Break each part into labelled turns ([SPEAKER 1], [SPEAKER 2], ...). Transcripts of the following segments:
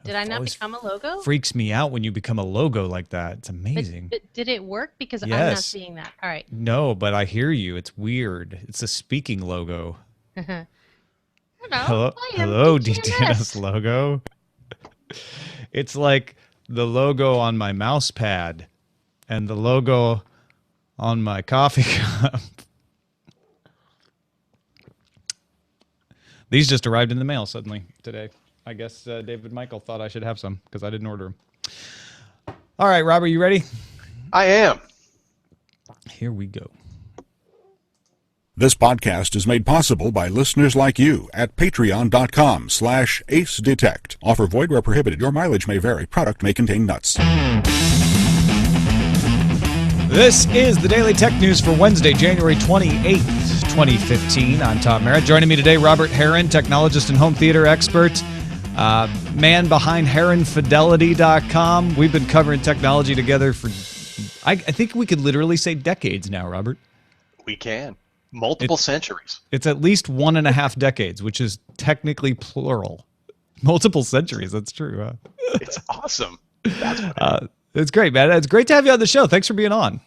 [SPEAKER 1] Did I not become a logo?
[SPEAKER 2] Freaks me out when you become a logo like that. It's amazing.
[SPEAKER 1] But did it work? Because yes. I'm not seeing that. All right.
[SPEAKER 2] No, but I hear you. It's weird. It's a speaking logo.
[SPEAKER 1] Hello,
[SPEAKER 2] hello, DTNS logo. It's like the logo on my mouse pad and the logo on my coffee cup. These just arrived in the mail suddenly today. I guess David Michael thought I should have some because I didn't order them. All right, Rob, are you ready?
[SPEAKER 3] I am.
[SPEAKER 2] Here we go.
[SPEAKER 4] This podcast is made possible by listeners like you at patreon.com/acedetect. Offer void where prohibited. Your mileage may vary. Product may contain nuts.
[SPEAKER 2] This is the Daily Tech News for Wednesday, January 28th, 2015. I'm Tom Merritt. Joining me today, Robert Heron, technologist and home theater expert, man behind HeronFidelity.com. We've been covering technology together for, I think we could literally say decades now, Robert.
[SPEAKER 3] We can. Multiple centuries.
[SPEAKER 2] It's at least 1.5 decades, which is technically plural. Multiple centuries, that's true. Huh?
[SPEAKER 3] It's awesome. That's what
[SPEAKER 2] it's great, man. It's great to have you on the show. Thanks for being on.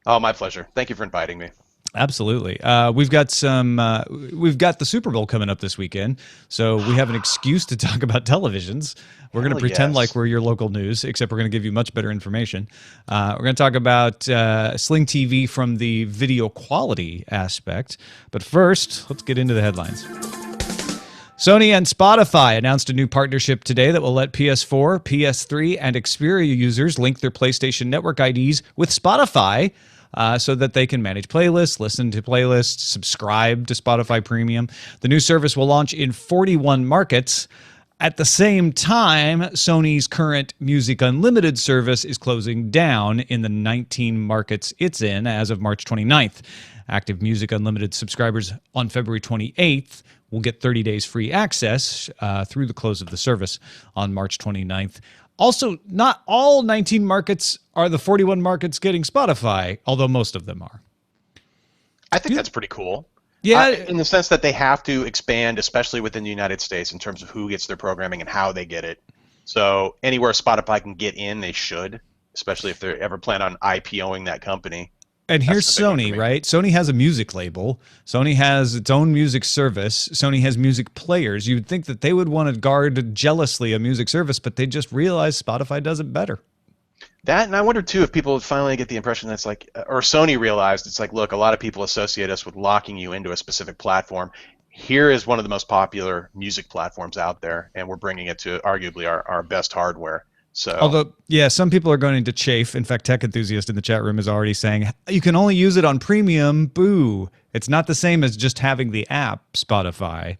[SPEAKER 3] Oh, my pleasure. Thank you for inviting me.
[SPEAKER 2] Absolutely. We've got the Super Bowl coming up this weekend, so we have an excuse to talk about televisions. We're going to pretend like we're your local news, except we're going to give you much better information. We're going to talk about Sling TV from the video quality aspect. But first, let's get into the headlines. Sony and Spotify announced a new partnership today that will let PS4, PS3, and Xperia users link their PlayStation Network IDs with Spotify so that they can manage playlists, listen to playlists, subscribe to Spotify Premium. The new service will launch in 41 markets. At the same time, Sony's current Music Unlimited service is closing down in the 19 markets it's in as of March 29th. Active Music Unlimited subscribers on February 28th will get 30 days free access through the close of the service on March 29th. Also, not all 19 markets are the 41 markets getting Spotify, although most of them are.
[SPEAKER 3] I think that's pretty cool.
[SPEAKER 2] Yeah.
[SPEAKER 3] In the sense that they have to expand, especially within the United States, in terms of who gets their programming and how they get it. So anywhere Spotify can get in, they should, especially if they ever plan on IPOing that company.
[SPEAKER 2] And here's Sony, right? Sony has a music label. Sony has its own music service. Sony has music players. You'd think that they would want to guard jealously a music service, but they just realized Spotify does it better.
[SPEAKER 3] That, and I wonder, too, if people would finally get the impression that's like, or Sony realized, it's like, look, a lot of people associate us with locking you into a specific platform. Here is one of the most popular music platforms out there, and we're bringing it to arguably our best hardware. So,
[SPEAKER 2] although, yeah, some people are going to chafe. In fact, Tech Enthusiast in the chat room is already saying, you can only use it on premium. Boo. It's not the same as just having the app, Spotify.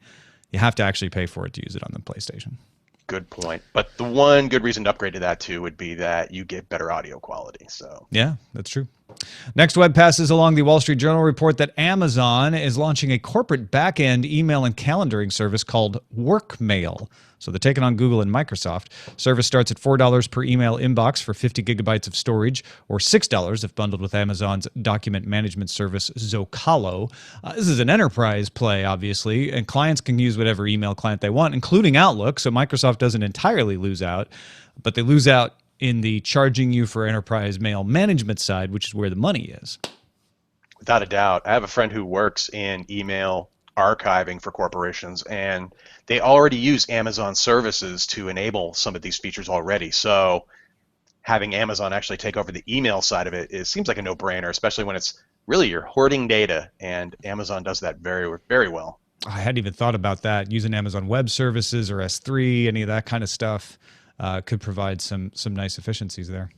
[SPEAKER 2] You have to actually pay for it to use it on the PlayStation.
[SPEAKER 3] Good point. But the one good reason to upgrade to that, too, would be that you get better audio quality. So
[SPEAKER 2] yeah, that's true. Next web passes along the Wall Street Journal report that Amazon is launching a corporate back-end email and calendaring service called Workmail. So they're taking on Google and Microsoft. Service starts at $4 per email inbox for 50 gigabytes of storage, or $6 if bundled with Amazon's document management service, Zocalo. This is an enterprise play, obviously, and clients can use whatever email client they want, including Outlook, so Microsoft doesn't entirely lose out, but they lose out in the charging you for enterprise mail management side, which is where the money is.
[SPEAKER 3] Without a doubt. I have a friend who works in email archiving for corporations, and they already use Amazon services to enable some of these features already. So having Amazon actually take over the email side of it seems like a no-brainer, especially when it's really you're hoarding data, and Amazon does that very, very well.
[SPEAKER 2] I hadn't even thought about that. Using Amazon Web Services or S3, any of that kind of stuff could provide some nice efficiencies there.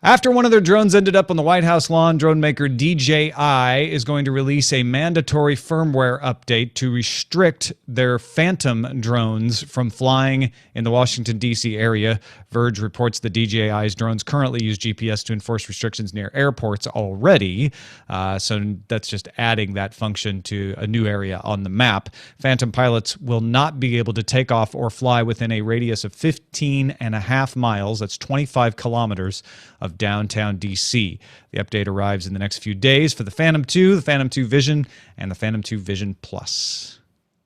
[SPEAKER 2] After one of their drones ended up on the White House lawn, drone maker DJI is going to release a mandatory firmware update to restrict their Phantom drones from flying in the Washington, D.C. area. Verge reports that DJI's drones currently use GPS to enforce restrictions near airports already. So that's just adding that function to a new area on the map. Phantom pilots will not be able to take off or fly within a radius of 15.5 miles. That's 25 kilometers of downtown D.C. The update arrives in the next few days for the Phantom 2, the Phantom 2 Vision, and the Phantom 2 Vision Plus.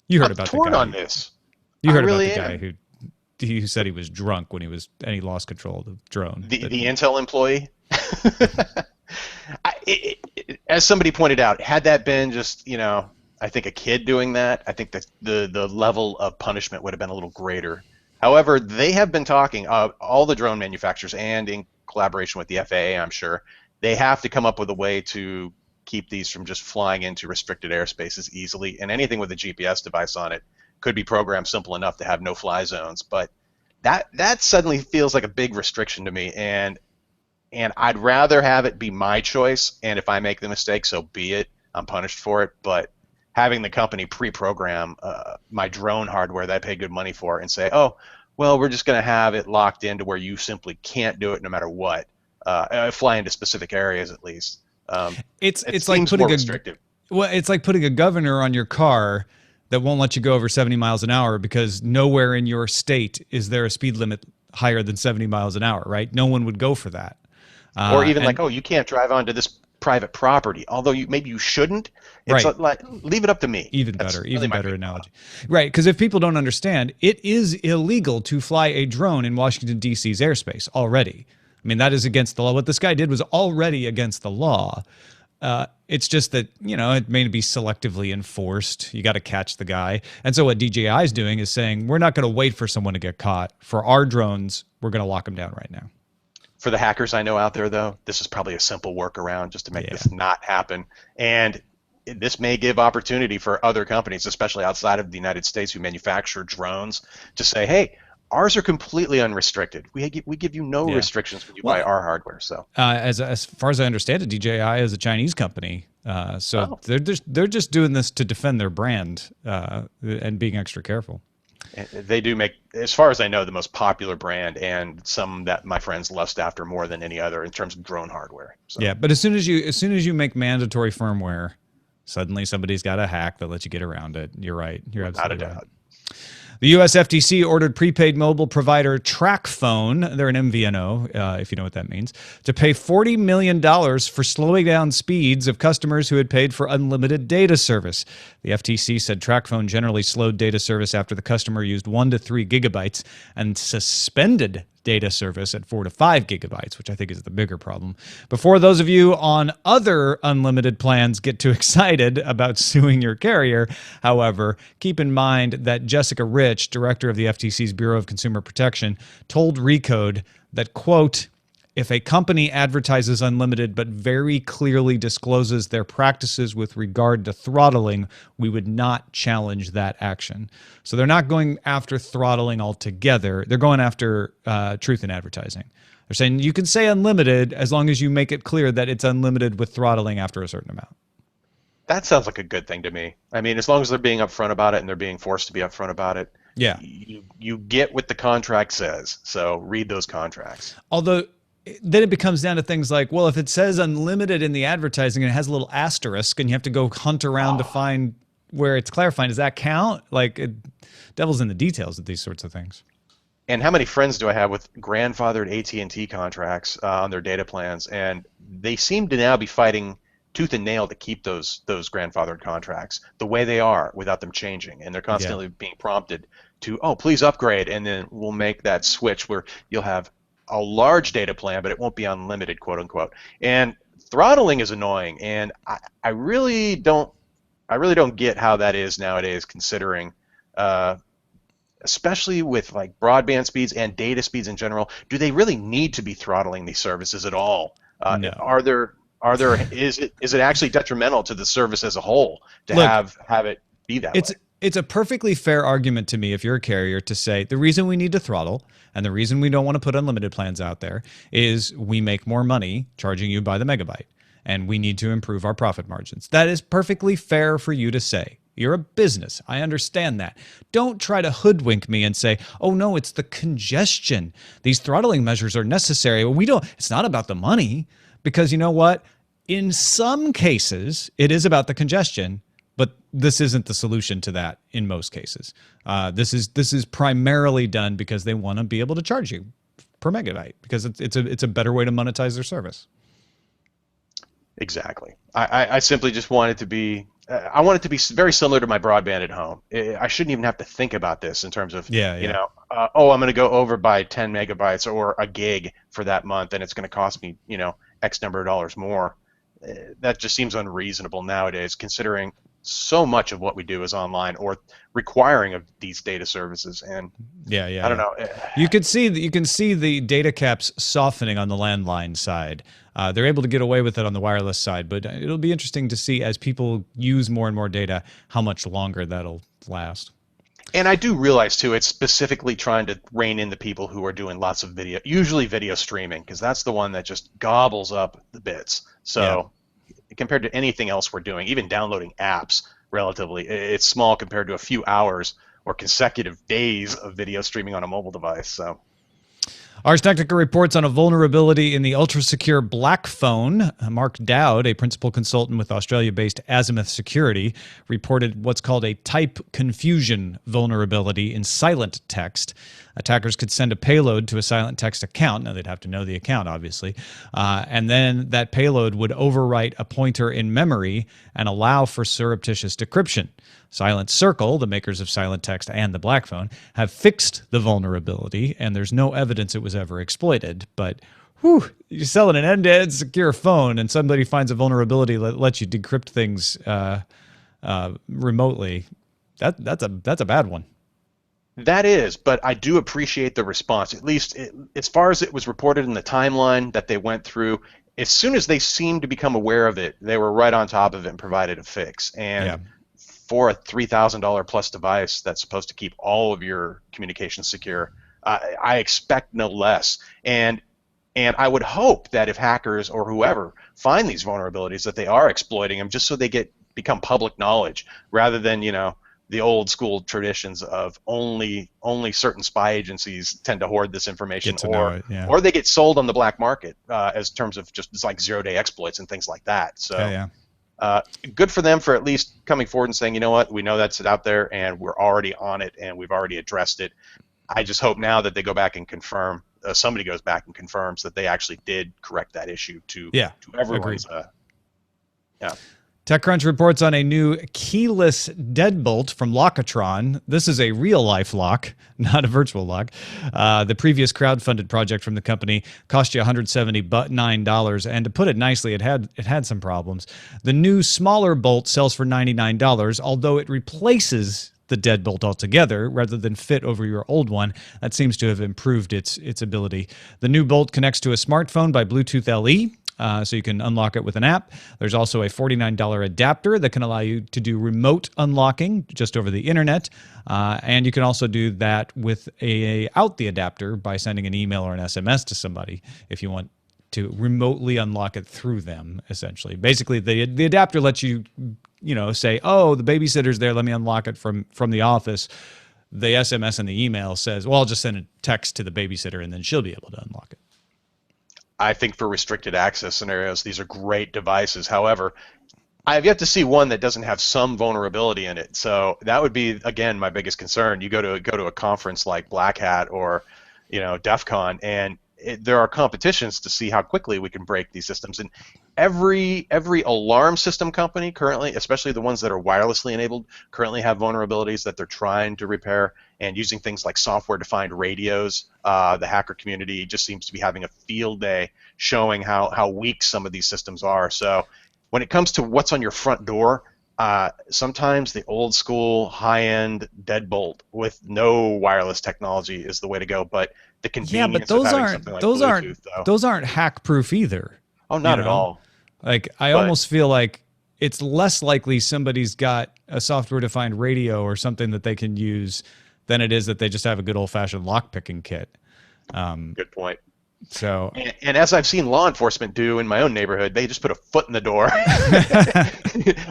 [SPEAKER 2] You heard about the guy.
[SPEAKER 3] On this.
[SPEAKER 2] You heard about the guy who he said he was drunk when he lost control of the drone.
[SPEAKER 3] The Intel employee. As somebody pointed out, had that been just, I think a kid doing that, I think that the level of punishment would have been a little greater. However, they have been talking, all the drone manufacturers, and in collaboration with the FAA, I'm sure, they have to come up with a way to keep these from just flying into restricted airspaces easily. And anything with a GPS device on it could be programmed simple enough to have no-fly zones. But that suddenly feels like a big restriction to me. And I'd rather have it be my choice. And if I make the mistake, so be it. I'm punished for it. But having the company pre-program my drone hardware that I pay good money for and say, oh, well, we're just going to have it locked into where you simply can't do it no matter what, fly into specific areas at least.
[SPEAKER 2] It's like putting it's like putting a governor on your car that won't let you go over 70 miles an hour because nowhere in your state is there a speed limit higher than 70 miles an hour, right? No one would go for that.
[SPEAKER 3] Or even you can't drive onto this private property, although maybe you shouldn't. It's
[SPEAKER 2] right.
[SPEAKER 3] Like, leave it up to me.
[SPEAKER 2] Even better analogy. Right, because if people don't understand, it is illegal to fly a drone in Washington, D.C.'s airspace already. I mean, that is against the law. What this guy did was already against the law. It's just that, it may be selectively enforced. You got to catch the guy. And so what DJI is doing is saying, we're not going to wait for someone to get caught. For our drones, we're going to lock them down right now.
[SPEAKER 3] For the hackers I know out there, though, this is probably a simple workaround just to make this not happen. And this may give opportunity for other companies, especially outside of the United States who manufacture drones, to say, hey, ours are completely unrestricted. We give you no restrictions when you buy our hardware. So
[SPEAKER 2] as far as I understand it, DJI is a Chinese company. They're just doing this to defend their brand and being extra careful.
[SPEAKER 3] They do make, as far as I know, the most popular brand and some that my friends lust after more than any other in terms of drone hardware. So.
[SPEAKER 2] Yeah, but as soon as you make mandatory firmware, suddenly somebody's got a hack that lets you get around it. You're right. You're absolutely right. The U.S. FTC ordered prepaid mobile provider TracFone, they're an MVNO, if you know what that means, to pay $40 million for slowing down speeds of customers who had paid for unlimited data service. The FTC said TracFone generally slowed data service after the customer used 1 to 3 gigabytes and suspended data service at 4 to 5 gigabytes, which I think is the bigger problem. Before those of you on other unlimited plans get too excited about suing your carrier, however, keep in mind that Jessica Rich, director of the FTC's Bureau of Consumer Protection, told Recode that, quote, if a company advertises unlimited but very clearly discloses their practices with regard to throttling, we would not challenge that action. So they're not going after throttling altogether. They're going after truth in advertising. They're saying you can say unlimited as long as you make it clear that it's unlimited with throttling after a certain amount.
[SPEAKER 3] That sounds like a good thing to me. I mean, as long as they're being upfront about it and they're being forced to be upfront about it.
[SPEAKER 2] Yeah.
[SPEAKER 3] You get what the contract says. So read those contracts.
[SPEAKER 2] Although then it becomes down to things like, well, if it says unlimited in the advertising and it has a little asterisk and you have to go hunt around to find where it's clarifying, does that count? Devil's in the details of these sorts of things.
[SPEAKER 3] And how many friends do I have with grandfathered AT&T contracts on their data plans? And they seem to now be fighting tooth and nail to keep those grandfathered contracts the way they are without them changing. And they're constantly being prompted to, oh, please upgrade. And then we'll make that switch where you'll have a large data plan, but it won't be unlimited, quote unquote. And throttling is annoying, and I really don't get how that is nowadays, considering, especially with like broadband speeds and data speeds in general. Do they really need to be throttling these services at all?
[SPEAKER 2] No.
[SPEAKER 3] Is it actually detrimental to the service as a whole to have it be that way?
[SPEAKER 2] It's a perfectly fair argument to me if you're a carrier to say the reason we need to throttle and the reason we don't want to put unlimited plans out there is we make more money charging you by the megabyte and we need to improve our profit margins. That is perfectly fair for you to say. You're a business. I understand that. Don't try to hoodwink me and say, oh no, it's the congestion. These throttling measures are necessary. Well, it's not about the money, because you know what? In some cases, it is about the congestion. But this isn't the solution to that in most cases. This is primarily done because they want to be able to charge you per megabyte because it's a better way to monetize their service.
[SPEAKER 3] Exactly. I simply just want it to be I want it to be very similar to my broadband at home. I shouldn't even have to think about this in terms of, you know, oh, I'm going to go over by 10 megabytes or a gig for that month, and it's going to cost me, you know, X number of dollars more. That just seems unreasonable nowadays, considering so much of what we do is online or requiring of these data services. And I don't know.
[SPEAKER 2] You can see the data caps softening on the landline side. They're able to get away with it on the wireless side, but it'll be interesting to see as people use more and more data how much longer that'll last.
[SPEAKER 3] And I do realize too, it's specifically trying to rein in the people who are doing lots of video, usually video streaming, because that's the one that just gobbles up the bits. So compared to anything else we're doing, even downloading apps, relatively, it's small compared to a few hours or consecutive days of video streaming on a mobile device. So.
[SPEAKER 2] Ars Technica reports on a vulnerability in the ultra-secure Black Phone. Mark Dowd, a principal consultant with Australia-based Azimuth Security, reported what's called a type confusion vulnerability in silent text. Attackers could send a payload to a silent text account. Now, they'd have to know the account, obviously. And then that payload would overwrite a pointer in memory and allow for surreptitious decryption. Silent Circle, the makers of silent text and the Black Phone, have fixed the vulnerability, and there's no evidence it was ever exploited. But whew, you're selling an end-to-end secure phone, and somebody finds a vulnerability that lets you decrypt things remotely. That's a bad one.
[SPEAKER 3] That is, but I do appreciate the response. At least as far as it was reported in the timeline that they went through, as soon as they seemed to become aware of it, they were right on top of it and provided a fix. And for a $3,000 plus device that's supposed to keep all of your communications secure, I expect no less. And I would hope that if hackers or whoever find these vulnerabilities, that they are exploiting them just so they become public knowledge, rather than, you know, the old school traditions of only certain spy agencies tend to hoard this information, or they get sold on the black market as terms of just like zero-day exploits and things like that. So good for them for at least coming forward and saying, you know what, we know that's out there and we're already on it and we've already addressed it. I just hope now that they go back and confirm, somebody goes back and confirms that they actually did correct that issue to everyone's.
[SPEAKER 2] TechCrunch reports on a new keyless deadbolt from Lockatron. This is a real-life lock, not a virtual lock. The previous crowd-funded project from the company cost you $179, and to put it nicely, it had some problems. The new smaller bolt sells for $99, although it replaces the deadbolt altogether rather than fit over your old one. That seems to have improved its ability. The new bolt connects to a smartphone by Bluetooth LE. So you can unlock it with an app. There's also a $49 adapter that can allow you to do remote unlocking just over the internet. And you can also do that without the adapter by sending an email or an SMS to somebody if you want to remotely unlock it through them, essentially. Basically, the adapter lets you, say, oh, the babysitter's there, let me unlock it from the office. The SMS and the email says, well, I'll just send a text to the babysitter and then she'll be able to unlock it.
[SPEAKER 3] I think for restricted access scenarios, these are great devices. However, I have yet to see one that doesn't have some vulnerability in it. So that would be, again, my biggest concern. You go to a conference like Black Hat or, DEF CON, and there are competitions to see how quickly we can break these systems. And every alarm system company currently, especially the ones that are wirelessly enabled, currently have vulnerabilities that they're trying to repair. And using things like software-defined radios, the hacker community just seems to be having a field day showing how weak some of these systems are. So when it comes to what's on your front door, sometimes the old school high-end deadbolt with no wireless technology is the way to go. But the convenience of having something like Bluetooth,
[SPEAKER 2] those aren't hack-proof either.
[SPEAKER 3] Oh, not at all.
[SPEAKER 2] Like I almost feel like it's less likely somebody's got a software-defined radio or something that they can use than it is that they just have a good old-fashioned lock-picking kit.
[SPEAKER 3] Good point.
[SPEAKER 2] So,
[SPEAKER 3] and as I've seen law enforcement do in my own neighborhood, they just put a foot in the door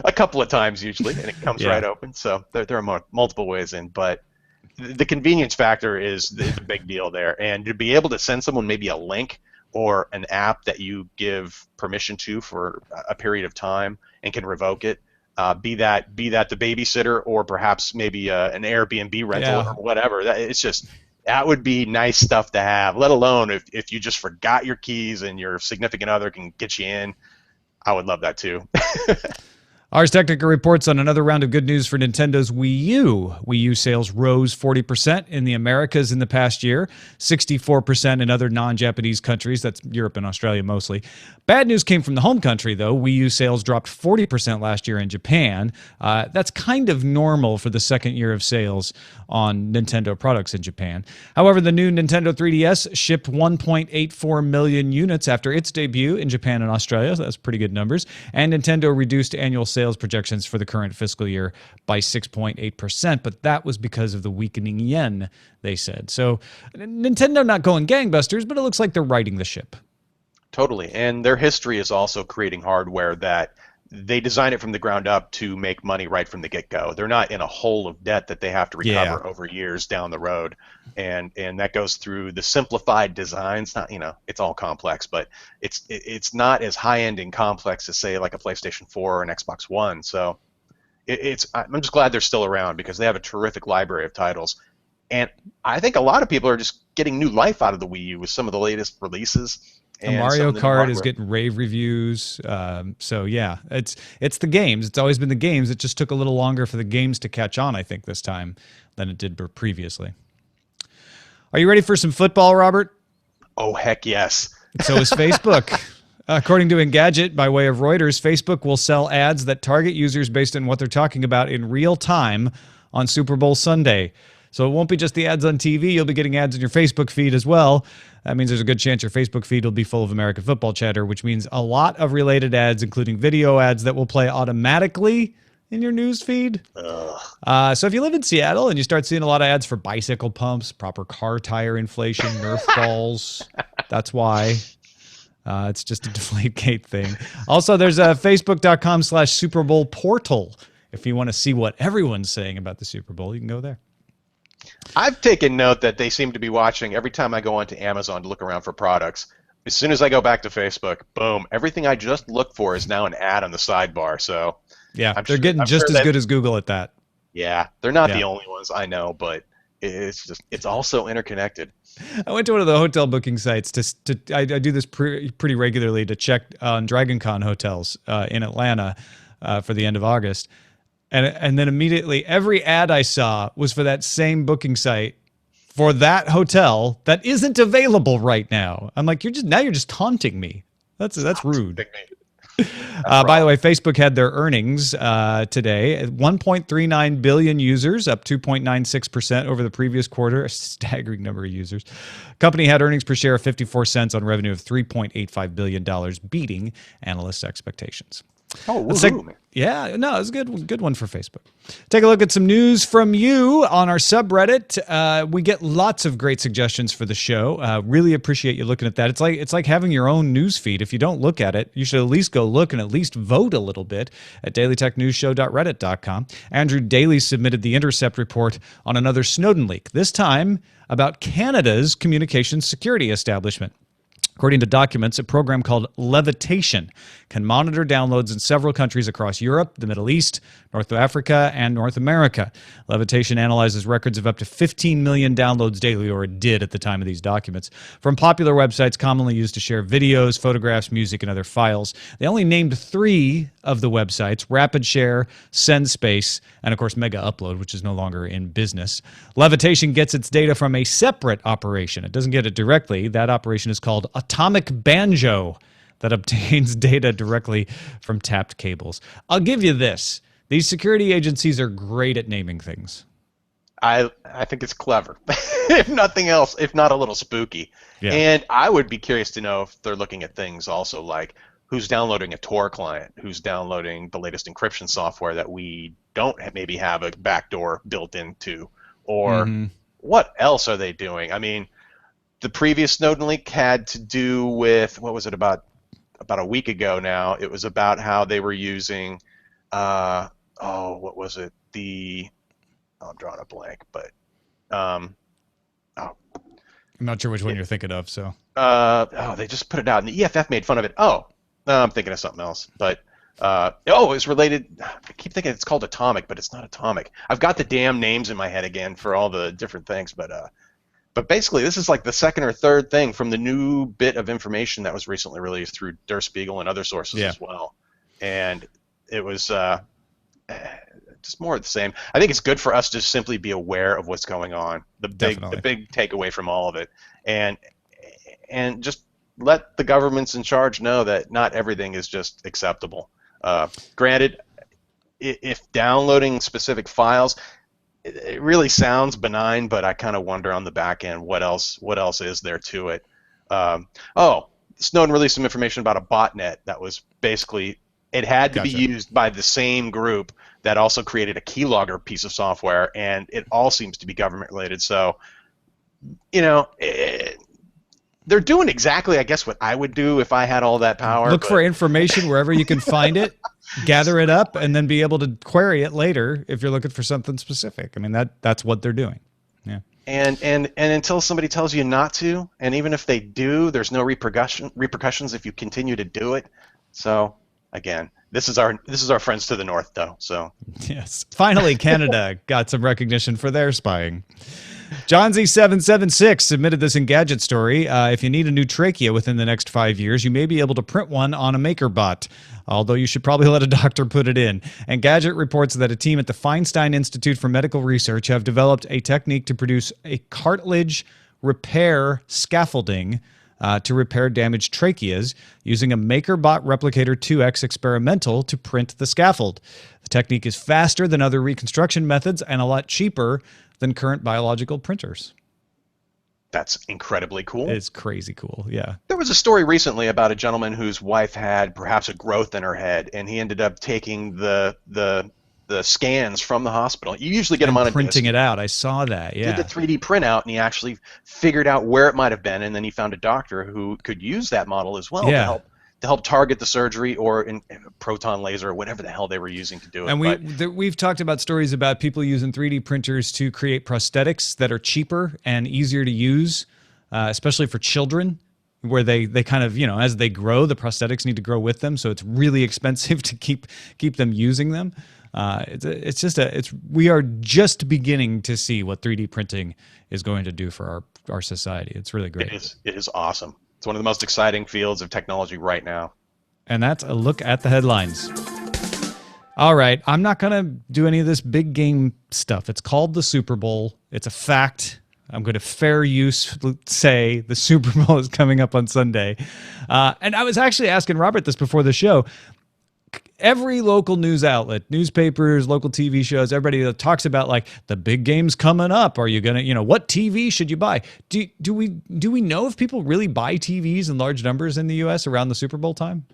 [SPEAKER 3] a couple of times usually, and it comes right open. So there are multiple ways in, but the convenience factor is the big deal there. And to be able to send someone maybe a link or an app that you give permission to for a period of time and can revoke it, be that the babysitter or perhaps maybe an Airbnb rental or whatever. That would be nice stuff to have, let alone if you just forgot your keys and your significant other can get you in. I would love that too.
[SPEAKER 2] Ars Technica reports on another round of good news for Nintendo's Wii U. Wii U sales rose 40% in the Americas in the past year, 64% in other non-Japanese countries. That's Europe and Australia mostly. Bad news came from the home country, though. Wii U sales dropped 40% last year in Japan. That's kind of normal for the second year of sales on Nintendo products in Japan. However, the new Nintendo 3DS shipped 1.84 million units after its debut in Japan and Australia. So that's pretty good numbers. And Nintendo reduced annual sales projections for the current fiscal year by 6.8%, but that was because of the weakening yen, they said. So Nintendo not going gangbusters, but it looks like they're righting the ship.
[SPEAKER 3] Totally. And their history is also creating hardware that they design it from the ground up to make money right from the get-go. They're not in a hole of debt that they have to recover over years down the road. And that goes through the simplified designs. Not, it's all complex, but it's not as high-end and complex as, say, like a PlayStation 4 or an Xbox One. So I'm just glad they're still around because they have a terrific library of titles. And I think a lot of people are just getting new life out of the Wii U with some of the latest releases.
[SPEAKER 2] And Mario Kart is getting rave reviews. So yeah, it's the games. It's always been the games. It just took a little longer for the games to catch on, I think, this time than it did previously. Are you ready for some football, Robert?
[SPEAKER 3] Oh, heck yes.
[SPEAKER 2] So is Facebook. According to Engadget, by way of Reuters, Facebook will sell ads that target users based on what they're talking about in real time on Super Bowl Sunday. So it won't be just the ads on TV. You'll be getting ads in your Facebook feed as well. That means there's a good chance your Facebook feed will be full of American football chatter, which means a lot of related ads, including video ads that will play automatically in your news feed. So if you live in Seattle and you start seeing a lot of ads for bicycle pumps, proper car tire inflation, Nerf balls, that's why. It's just a Deflategate thing. Also, there's a Facebook.com/Super Bowl portal. If you want to see what everyone's saying about the Super Bowl, you can go there.
[SPEAKER 3] I've taken note that they seem to be watching every time I go onto Amazon to look around for products. As soon as I go back to Facebook, boom, everything I just looked for is now an ad on the sidebar. So
[SPEAKER 2] yeah, they're getting just as good as Google at that.
[SPEAKER 3] Yeah, they're not the only ones, I know, but it's also interconnected.
[SPEAKER 2] I went to one of the hotel booking sites I do this pretty regularly to check on Dragon Con hotels in Atlanta for the end of August. And then immediately every ad I saw was for that same booking site for that hotel that isn't available right now. I'm like, you're just taunting me. That's rude. By the way, Facebook had their earnings today. 1.39 billion users, up 2.96% over the previous quarter. A staggering number of users. Company had earnings per share of 54 cents on revenue of $3.85 billion, beating analysts' expectations.
[SPEAKER 3] Oh,
[SPEAKER 2] yeah, no, it was a good one for Facebook. Take a look at some news from you on our subreddit. We get lots of great suggestions for the show. Really appreciate you looking at that. It's like having your own news feed. If you don't look at it, you should at least go look and at least vote a little bit at dailytechnewsshow.reddit.com. Andrew Daley submitted the Intercept report on another Snowden leak, this time about Canada's communications security establishment. According to documents, a program called Levitation can monitor downloads in several countries across Europe, the Middle East, North Africa, and North America. Levitation analyzes records of up to 15 million downloads daily, or it did at the time of these documents, from popular websites commonly used to share videos, photographs, music, and other files. They only named 3 of the websites: RapidShare, SendSpace, and of course Mega Upload, which is no longer in business. Levitation gets its data from a separate operation. It doesn't get it directly. That operation is called Atomic Banjo, that obtains data directly from tapped cables. I'll give you this. These security agencies are great at naming things.
[SPEAKER 3] I think it's clever, if nothing else, if not a little spooky. Yeah. And I would be curious to know if they're looking at things also like who's downloading a Tor client, who's downloading the latest encryption software that we don't maybe have a backdoor built into, or what else are they doing? I mean, the previous Snowden leak had to do with, what was it, about a week ago now? It was about how they were using, what was it? I'm drawing a blank, but
[SPEAKER 2] I'm not sure which one you're thinking of. So
[SPEAKER 3] they just put it out, and the EFF made fun of it. I'm thinking of something else, but it was related. I keep thinking it's called Atomic, but it's not Atomic. I've got the damn names in my head again for all the different things, but basically, this is like the second or third thing from the new bit of information that was recently released through Der Spiegel and other sources as well. And it was just more of the same. I think it's good for us to simply be aware of what's going on. The big takeaway from all of it, and just let the governments in charge know that not everything is just acceptable. Granted, if downloading specific files, it really sounds benign, but I kind of wonder on the back end what else is there to it. Snowden released some information about a botnet that was basically, it had to be used by the same group that also created a keylogger piece of software, and it all seems to be government related. So, they're doing exactly, I guess, what I would do if I had all that power.
[SPEAKER 2] Look for information wherever you can find it, gather it up, and then be able to query it later if you're looking for something specific. I mean, that's what they're doing. Yeah.
[SPEAKER 3] And until somebody tells you not to, and even if they do, there's no repercussions if you continue to do it. So again, this is our friends to the north, though. So
[SPEAKER 2] yes, finally, Canada got some recognition for their spying. John Z776 submitted this Engadget story. If you need a new trachea within the next 5 years, you may be able to print one on a MakerBot, although you should probably let a doctor put it in. Engadget reports that a team at the Feinstein Institute for Medical Research have developed a technique to produce a cartilage repair scaffolding to repair damaged tracheas using a MakerBot Replicator 2X experimental to print the scaffold. The technique is faster than other reconstruction methods and a lot cheaper than current biological printers.
[SPEAKER 3] That's incredibly cool.
[SPEAKER 2] It's crazy cool, yeah.
[SPEAKER 3] There was a story recently about a gentleman whose wife had perhaps a growth in her head, and he ended up taking the scans from the hospital. You usually get them on a
[SPEAKER 2] printing
[SPEAKER 3] disc.
[SPEAKER 2] it out. I saw that, yeah.
[SPEAKER 3] Did the 3D printout, and he actually figured out where it might have been, and then he found a doctor who could use that model as well to help target the surgery, or in proton laser or whatever the hell they were using to do it.
[SPEAKER 2] And we've talked about stories about people using 3D printers to create prosthetics that are cheaper and easier to use, especially for children, where they kind of, as they grow, the prosthetics need to grow with them, so it's really expensive to keep them using them. We are just beginning to see what 3D printing is going to do for our society. It's really great.
[SPEAKER 3] It is awesome. It's one of the most exciting fields of technology right now.
[SPEAKER 2] And that's a look at the headlines. All right, I'm not going to do any of this big game stuff. It's called the Super Bowl. It's a fact. I'm going to fair use say the Super Bowl is coming up on Sunday. And I was actually asking Robert this before the show. Every local news outlet, newspapers, local TV shows, everybody that talks about like the big game's coming up. Are you gonna, what TV should you buy? Do we know if people really buy TVs in large numbers in the U.S. around the Super Bowl time?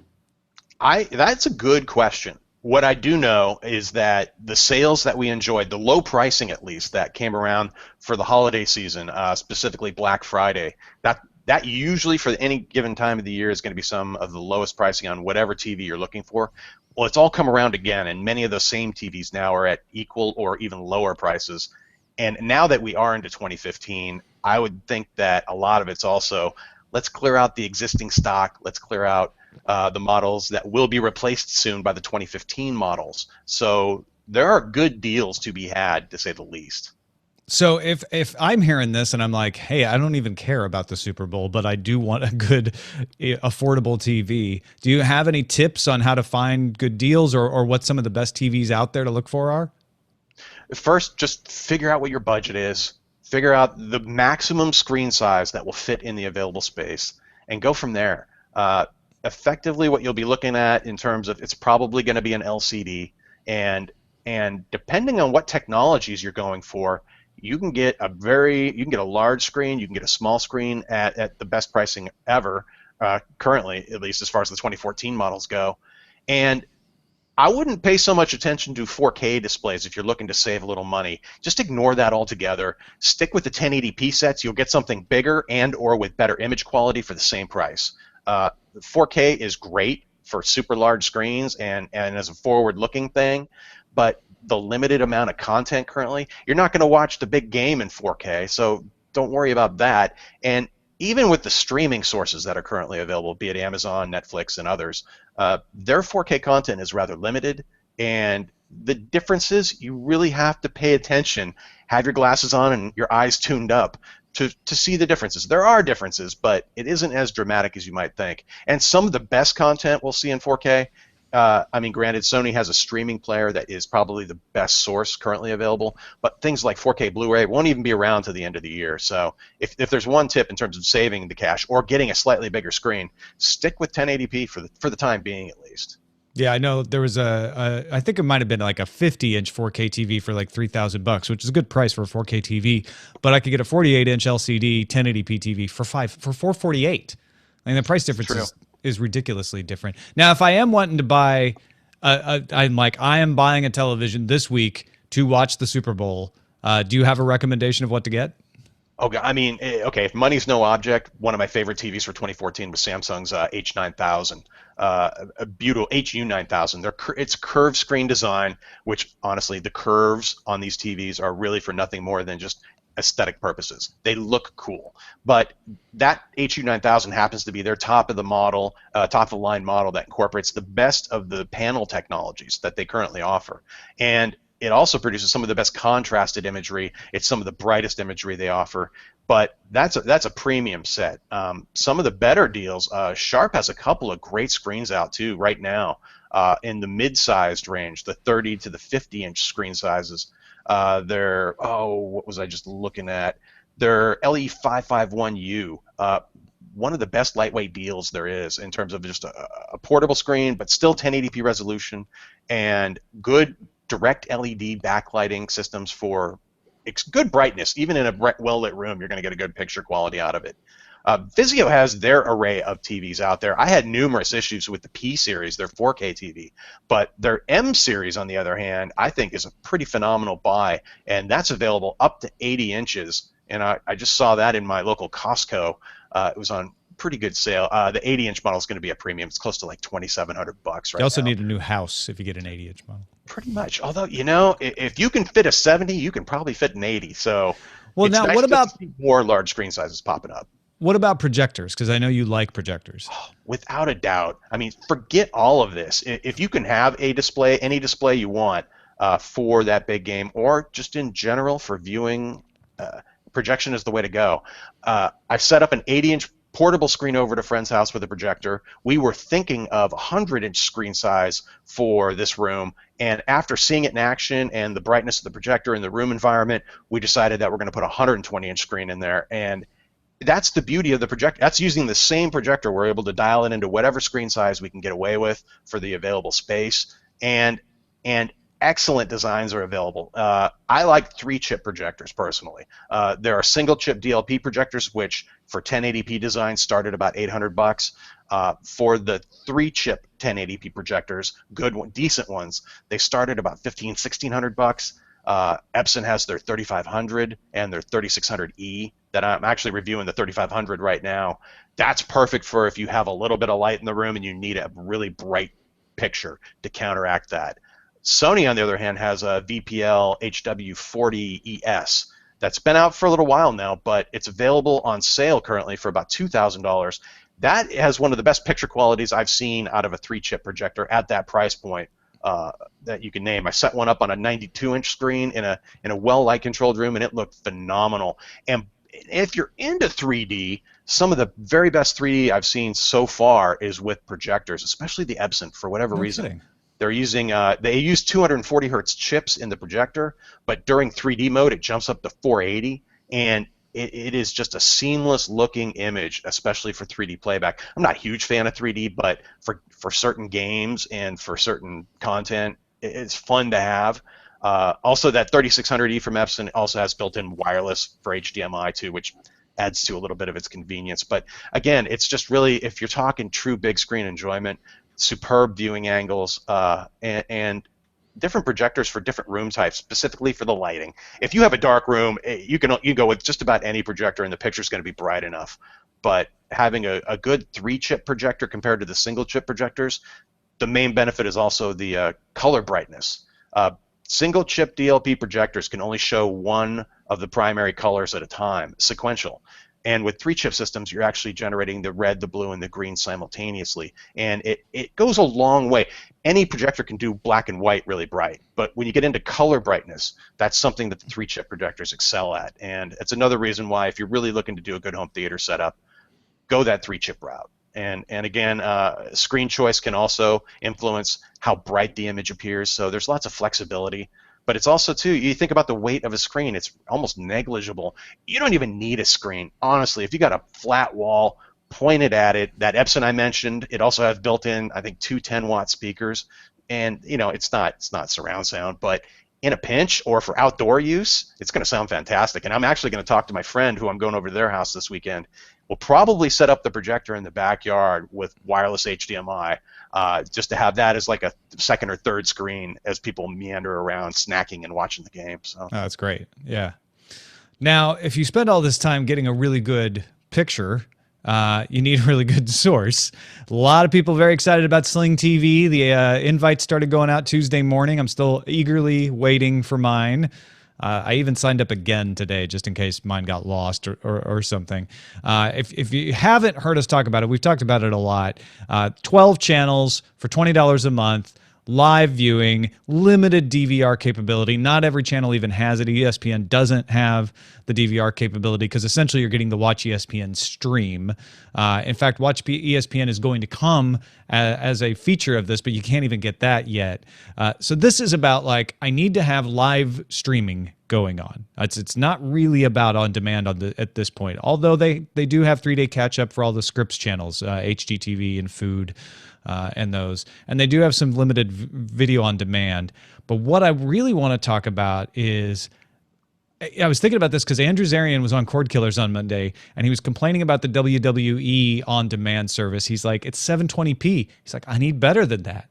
[SPEAKER 3] That's a good question. What I do know is that the sales that we enjoyed, the low pricing at least that came around for the holiday season, specifically Black Friday, that usually for any given time of the year is going to be some of the lowest pricing on whatever TV you're looking for. Well, it's all come around again, and many of those same TVs now are at equal or even lower prices. And now that we are into 2015, I would think that a lot of it's also, let's clear out the existing stock, let's clear out the models that will be replaced soon by the 2015 models. So there are good deals to be had, to say the least.
[SPEAKER 2] So if I'm hearing this and I'm like, hey, I don't even care about the Super Bowl, but I do want a good, affordable TV, do you have any tips on how to find good deals or what some of the best TVs out there to look for are?
[SPEAKER 3] First, just figure out what your budget is. Figure out the maximum screen size that will fit in the available space and go from there. Effectively, what you'll be looking at in terms of, it's probably going to be an LCD, and depending on what technologies you're going for, you can get a large screen, you can get a small screen at the best pricing ever, currently, at least as far as the 2014 models go. And I wouldn't pay so much attention to 4K displays if you're looking to save a little money. Just ignore that altogether. Stick with the 1080p sets. You'll get something bigger and or with better image quality for the same price. 4K is great for super large screens and as a forward-looking thing, but the limited amount of content currently, you're not going to watch the big game in 4K, so don't worry about that. And even with the streaming sources that are currently available, be it Amazon, Netflix, and others, their 4K content is rather limited, and the differences, you really have to pay attention, have your glasses on and your eyes tuned up to see the differences. There are differences, but it isn't as dramatic as you might think. And some of the best content we'll see in 4K I mean, granted, Sony has a streaming player that is probably the best source currently available, but things like 4K Blu-ray won't even be around to the end of the year. So if there's one tip in terms of saving the cash or getting a slightly bigger screen, stick with 1080p for the time being at least.
[SPEAKER 2] Yeah, I know there was I think it might have been like a 50-inch 4K TV for like $3,000, which is a good price for a 4K TV. But I could get a 48-inch LCD 1080p TV for $448. I mean, the price difference is ridiculously different. Now, if I am wanting to buy, I am buying a television this week to watch the Super Bowl. Do you have a recommendation of what to get?
[SPEAKER 3] Okay, I mean, okay, if money's no object, one of my favorite TVs for 2014 was Samsung's H9000, a beautiful HU9000. It's curved screen design, which honestly, the curves on these TVs are really for nothing more than just aesthetic purposes. They look cool, but that HU9000 happens to be their top of the line model that incorporates the best of the panel technologies that they currently offer, and it also produces some of the best contrasted imagery. It's some of the brightest imagery they offer, but that's a premium set. Some of the better deals, Sharp has a couple of great screens out too right now in the mid-sized range, the 30 to the 50-inch screen sizes. What was I just looking at? Their LE551U, one of the best lightweight deals there is in terms of just a portable screen, but still 1080p resolution and good direct LED backlighting systems for good brightness. Even in a well-lit room, you're going to get a good picture quality out of it. Vizio has their array of TVs out there. I had numerous issues with the P series, their 4K TV, but their M series, on the other hand, I think is a pretty phenomenal buy, and that's available up to 80 inches. And I just saw that in my local Costco. It was on pretty good sale. The 80-inch model is going to be a premium. It's close to like $2,700 right now.
[SPEAKER 2] You also need a new house if you get an 80-inch model.
[SPEAKER 3] Pretty much. Although, if you can fit a 70, you can probably fit an 80. So,
[SPEAKER 2] well, now
[SPEAKER 3] nice
[SPEAKER 2] what about
[SPEAKER 3] more large screen sizes popping up?
[SPEAKER 2] What about projectors? Because I know you like projectors.
[SPEAKER 3] Without a doubt. I mean, forget all of this. If you can have a display, any display you want for that big game, or just in general for viewing, projection is the way to go. I've set up an 80-inch portable screen over at a friend's house with a projector. We were thinking of 100-inch screen size for this room, and after seeing it in action and the brightness of the projector and the room environment, we decided that we're going to put a 120-inch screen in there. And that's the beauty of the projector. That's using the same projector. We're able to dial it into whatever screen size we can get away with for the available space, and excellent designs are available. I like 3-chip projectors personally. There are single-chip DLP projectors, which for 1080p designs start at about $800. For the 3-chip 1080p projectors, decent ones, they start at about $1,500–1,600. Epson has their 3500 and their 3600E that I'm actually reviewing the 3500 right now. That's perfect for if you have a little bit of light in the room and you need a really bright picture to counteract that. Sony, on the other hand, has a VPL HW40ES that's been out for a little while now, but it's available on sale currently for about $2,000. That has one of the best picture qualities I've seen out of a 3-chip projector at that price point that you can name. I set one up on a 92-inch screen in a well-light controlled room, and it looked phenomenal. And if you're into 3D, some of the very best 3D I've seen so far is with projectors, especially the Epson, for whatever reason.
[SPEAKER 2] Kidding.
[SPEAKER 3] They're using they use 240 hertz chips in the projector, but during 3D mode it jumps up to 480, and it is just a seamless looking image, especially for 3D playback. I'm not a huge fan of 3D, but for certain games and for certain content, it's fun to have. Also, that 3600E from Epson also has built-in wireless for HDMI too, which adds to a little bit of its convenience. But again, it's just really, if you're talking true big screen enjoyment, superb viewing angles, and different projectors for different room types, specifically for the lighting. If you have a dark room, you can go with just about any projector, and the picture's going to be bright enough. But having a good 3-chip projector compared to the single-chip projectors, the main benefit is also the color brightness. Single-chip DLP projectors can only show one of the primary colors at a time, sequential. And with 3-chip systems, you're actually generating the red, the blue, and the green simultaneously. And it goes a long way. Any projector can do black and white really bright, but when you get into color brightness, that's something that the 3-chip projectors excel at. And it's another reason why, if you're really looking to do a good home theater setup, go that 3-chip route. And again, screen choice can also influence how bright the image appears. So there's lots of flexibility. But it's also, too, you think about the weight of a screen, it's almost negligible. You don't even need a screen. Honestly, if you got a flat wall pointed at it, that Epson I mentioned, it also has built-in, I think, 2 10-watt speakers. And, it's not surround sound, but in a pinch or for outdoor use, it's going to sound fantastic. And I'm actually going to talk to my friend who I'm going over to their house this weekend. We'll probably set up the projector in the backyard with wireless HDMI, just to have that as like a second or third screen as people meander around snacking and watching the game. So
[SPEAKER 2] that's great. Yeah. Now, if you spend all this time getting a really good picture, you need a really good source. A lot of people very excited about Sling TV. The invite started going out Tuesday morning. I'm still eagerly waiting for mine. I even signed up again today just in case mine got lost or something. If you haven't heard us talk about it, we've talked about it a lot. 12 channels for $20 a month. Live viewing, limited DVR capability. Not every channel even has it. ESPN doesn't have the DVR capability because essentially you're getting the Watch ESPN stream. In fact, Watch ESPN is going to come as a feature of this, but you can't even get that yet. So this is about like, I need to have live streaming going on. It's not really about on demand at this point, although they do have 3-day catch up for all the Scripps channels, HGTV and Food. And those, and they do have some limited video on demand. But what I really want to talk about is, I was thinking about this because Andrew Zarian was on Cord Killers on Monday, and he was complaining about the WWE on demand service. He's like, it's 720p. He's like, I need better than that.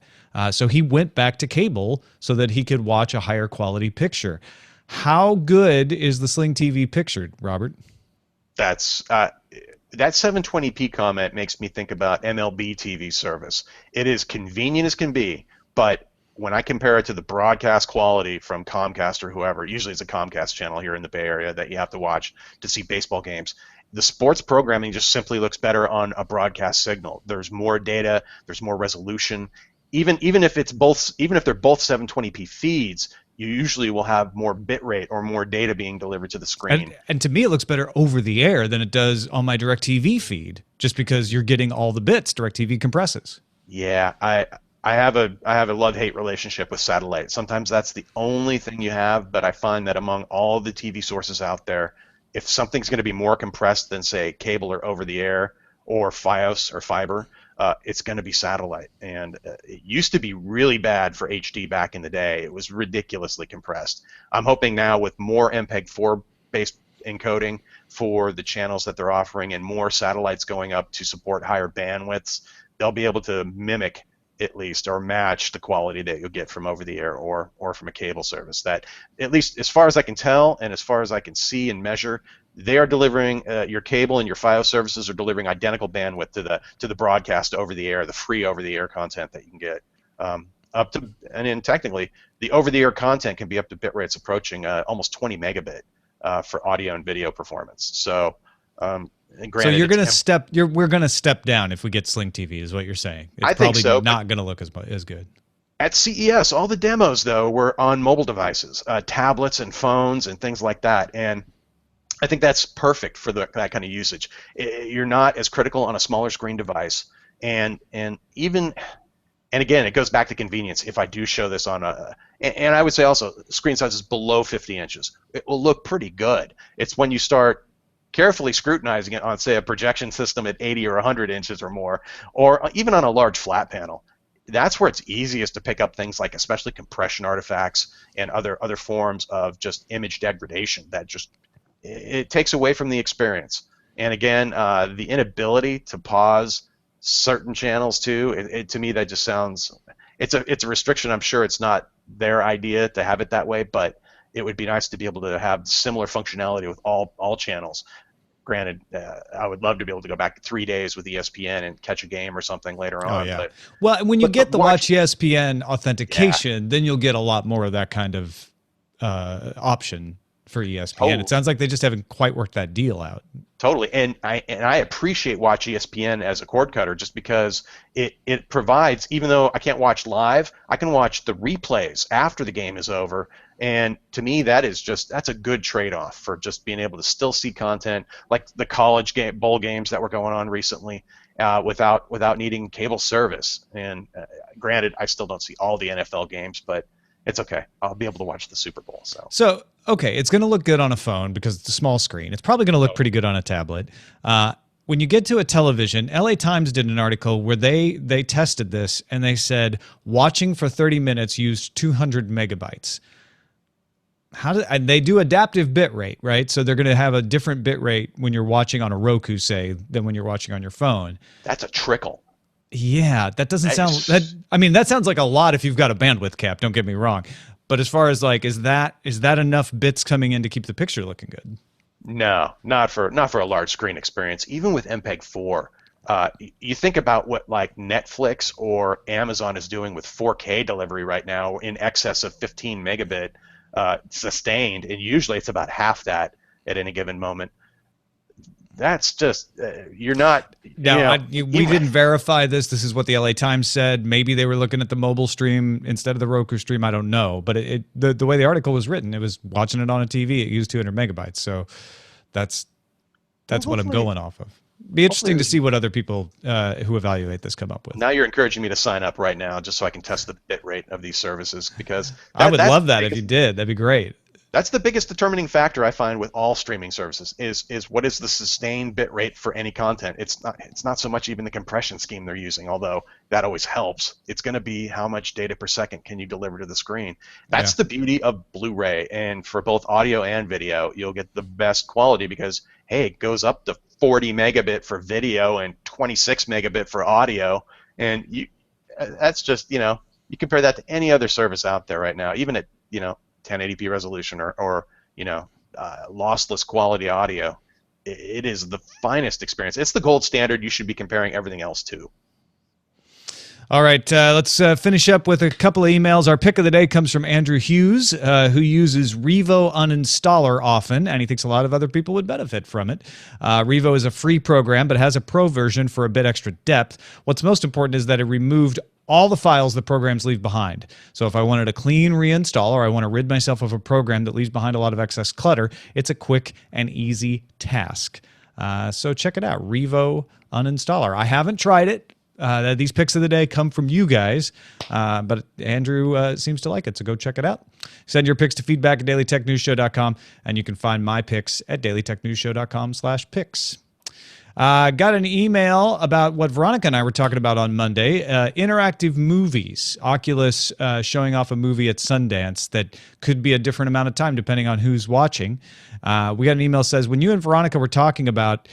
[SPEAKER 2] So he went back to cable so that he could watch a higher quality picture. How good is the Sling TV pictured, Robert?
[SPEAKER 3] That 720p comment makes me think about MLB TV service. It is convenient as can be, but when I compare it to the broadcast quality from Comcast or whoever, usually it's a Comcast channel here in the Bay Area that you have to watch to see baseball games, the sports programming just simply looks better on a broadcast signal. There's more data, there's more resolution. Even if they're both 720p feeds, you usually will have more bit rate or more data being delivered to the screen.
[SPEAKER 2] And to me, it looks better over the air than it does on my DirecTV feed, just because you're getting all the bits DirecTV compresses.
[SPEAKER 3] Yeah, I have a love-hate relationship with satellite. Sometimes that's the only thing you have, but I find that among all the TV sources out there, if something's going to be more compressed than, say, cable or over-the-air or Fios or fiber, it's going to be satellite. And it used to be really bad for HD back in the day. It was ridiculously compressed. I'm hoping now with more MPEG-4 based encoding for the channels that they're offering and more satellites going up to support higher bandwidths, they'll be able to mimic at least or match the quality that you'll get from over the air or from a cable service. That, at least as far as I can tell and as far as I can see and measure, they are delivering, your cable and your Fios services are delivering identical bandwidth to the broadcast over the air, the free over the air content that you can get. Up to, and then technically the over the air content can be up to bit rates approaching almost 20 megabit for audio and video performance. So
[SPEAKER 2] so you're going to we're going to step down if we get Sling TV, is what you're saying. It's
[SPEAKER 3] I think so,
[SPEAKER 2] not going to look as good.
[SPEAKER 3] At CES, all the demos though were on mobile devices, tablets and phones and things like that, and I think that's perfect for that kind of usage. You're not as critical on a smaller screen device, and again, it goes back to convenience. If I do show this on and I would say also screen sizes below 50 inches, it will look pretty good. It's when you start carefully scrutinizing it on, say, a projection system at 80 or 100 inches or more, or even on a large flat panel, that's where it's easiest to pick up things like especially compression artifacts and other forms of just image degradation that just, it takes away from the experience. And again, the inability to pause certain channels too, to me that just sounds, it's a restriction. I'm sure it's not their idea to have it that way, but it would be nice to be able to have similar functionality with all channels. Granted, I would love to be able to go back 3 days with ESPN and catch a game or something later on.
[SPEAKER 2] Oh, yeah.
[SPEAKER 3] But,
[SPEAKER 2] well, when you get the Watch ESPN authentication, then you'll get a lot more of that kind of option for ESPN.
[SPEAKER 3] Totally.
[SPEAKER 2] It sounds like they just haven't quite worked that deal out.
[SPEAKER 3] Totally, and I appreciate Watch ESPN as a cord cutter just because it provides, even though I can't watch live, I can watch the replays after the game is over And to me, that's a good trade-off for just being able to still see content like the college bowl games that were going on recently without needing cable service. And granted, I still don't see all the NFL games, but it's okay. I'll be able to watch the Super Bowl.
[SPEAKER 2] So okay, it's going to look good on a phone because it's a small screen. It's probably going to look pretty good on a tablet. When you get to a television, LA Times did an article where they tested this, and they said watching for 30 minutes used 200 megabytes. And they do adaptive bit rate, right? So they're going to have a different bit rate when you're watching on a Roku, say, than when you're watching on your phone.
[SPEAKER 3] That's a trickle.
[SPEAKER 2] Yeah, that doesn't sound that sounds like a lot if you've got a bandwidth cap, don't get me wrong. But as far as like is that enough bits coming in to keep the picture looking good?
[SPEAKER 3] No, not for a large screen experience. Even with MPEG-4, you think about what like Netflix or Amazon is doing with 4K delivery right now in excess of 15 megabit sustained, and usually it's about half that at any given moment. That's just you're not.
[SPEAKER 2] Now we didn't verify this. This is what the LA Times said. Maybe they were looking at the mobile stream instead of the Roku stream. I don't know. But the way the article was written, it was watching it on a TV. It used 200 megabytes. So that's what I'm going off of. Be interesting to see what other people who evaluate this come up with.
[SPEAKER 3] Now you're encouraging me to sign up right now just so I can test the bit rate of these services, because
[SPEAKER 2] I would love that if you did. That'd be great.
[SPEAKER 3] That's the biggest determining factor I find with all streaming services is what is the sustained bit rate for any content. It's not so much even the compression scheme they're using, although that always helps. It's going to be how much data per second can you deliver to the screen. That's the beauty of Blu-ray, and for both audio and video, you'll get the best quality because, hey, it goes up to 40 megabit for video and 26 megabit for audio, and that's just, you compare that to any other service out there right now, even at 1080p resolution or lossless quality audio. It is the finest experience. It's the gold standard you should be comparing everything else to.
[SPEAKER 2] All right, let's finish up with a couple of emails. Our pick of the day comes from Andrew Hughes, who uses Revo Uninstaller often, and he thinks a lot of other people would benefit from it. Revo is a free program, but has a pro version for a bit extra depth. What's most important is that it removed all the files the programs leave behind. So if I wanted a clean reinstall or I want to rid myself of a program that leaves behind a lot of excess clutter, it's a quick and easy task. So check it out, Revo Uninstaller. I haven't tried it. These picks of the day come from you guys, but Andrew seems to like it, so go check it out. Send your picks to feedback at dailytechnewsshow.com, and you can find my picks at dailytechnewsshow.com/picks. Got an email about what Veronica and I were talking about on Monday, interactive movies. Oculus showing off a movie at Sundance that could be a different amount of time depending on who's watching. We got an email that says, when you and Veronica were talking about,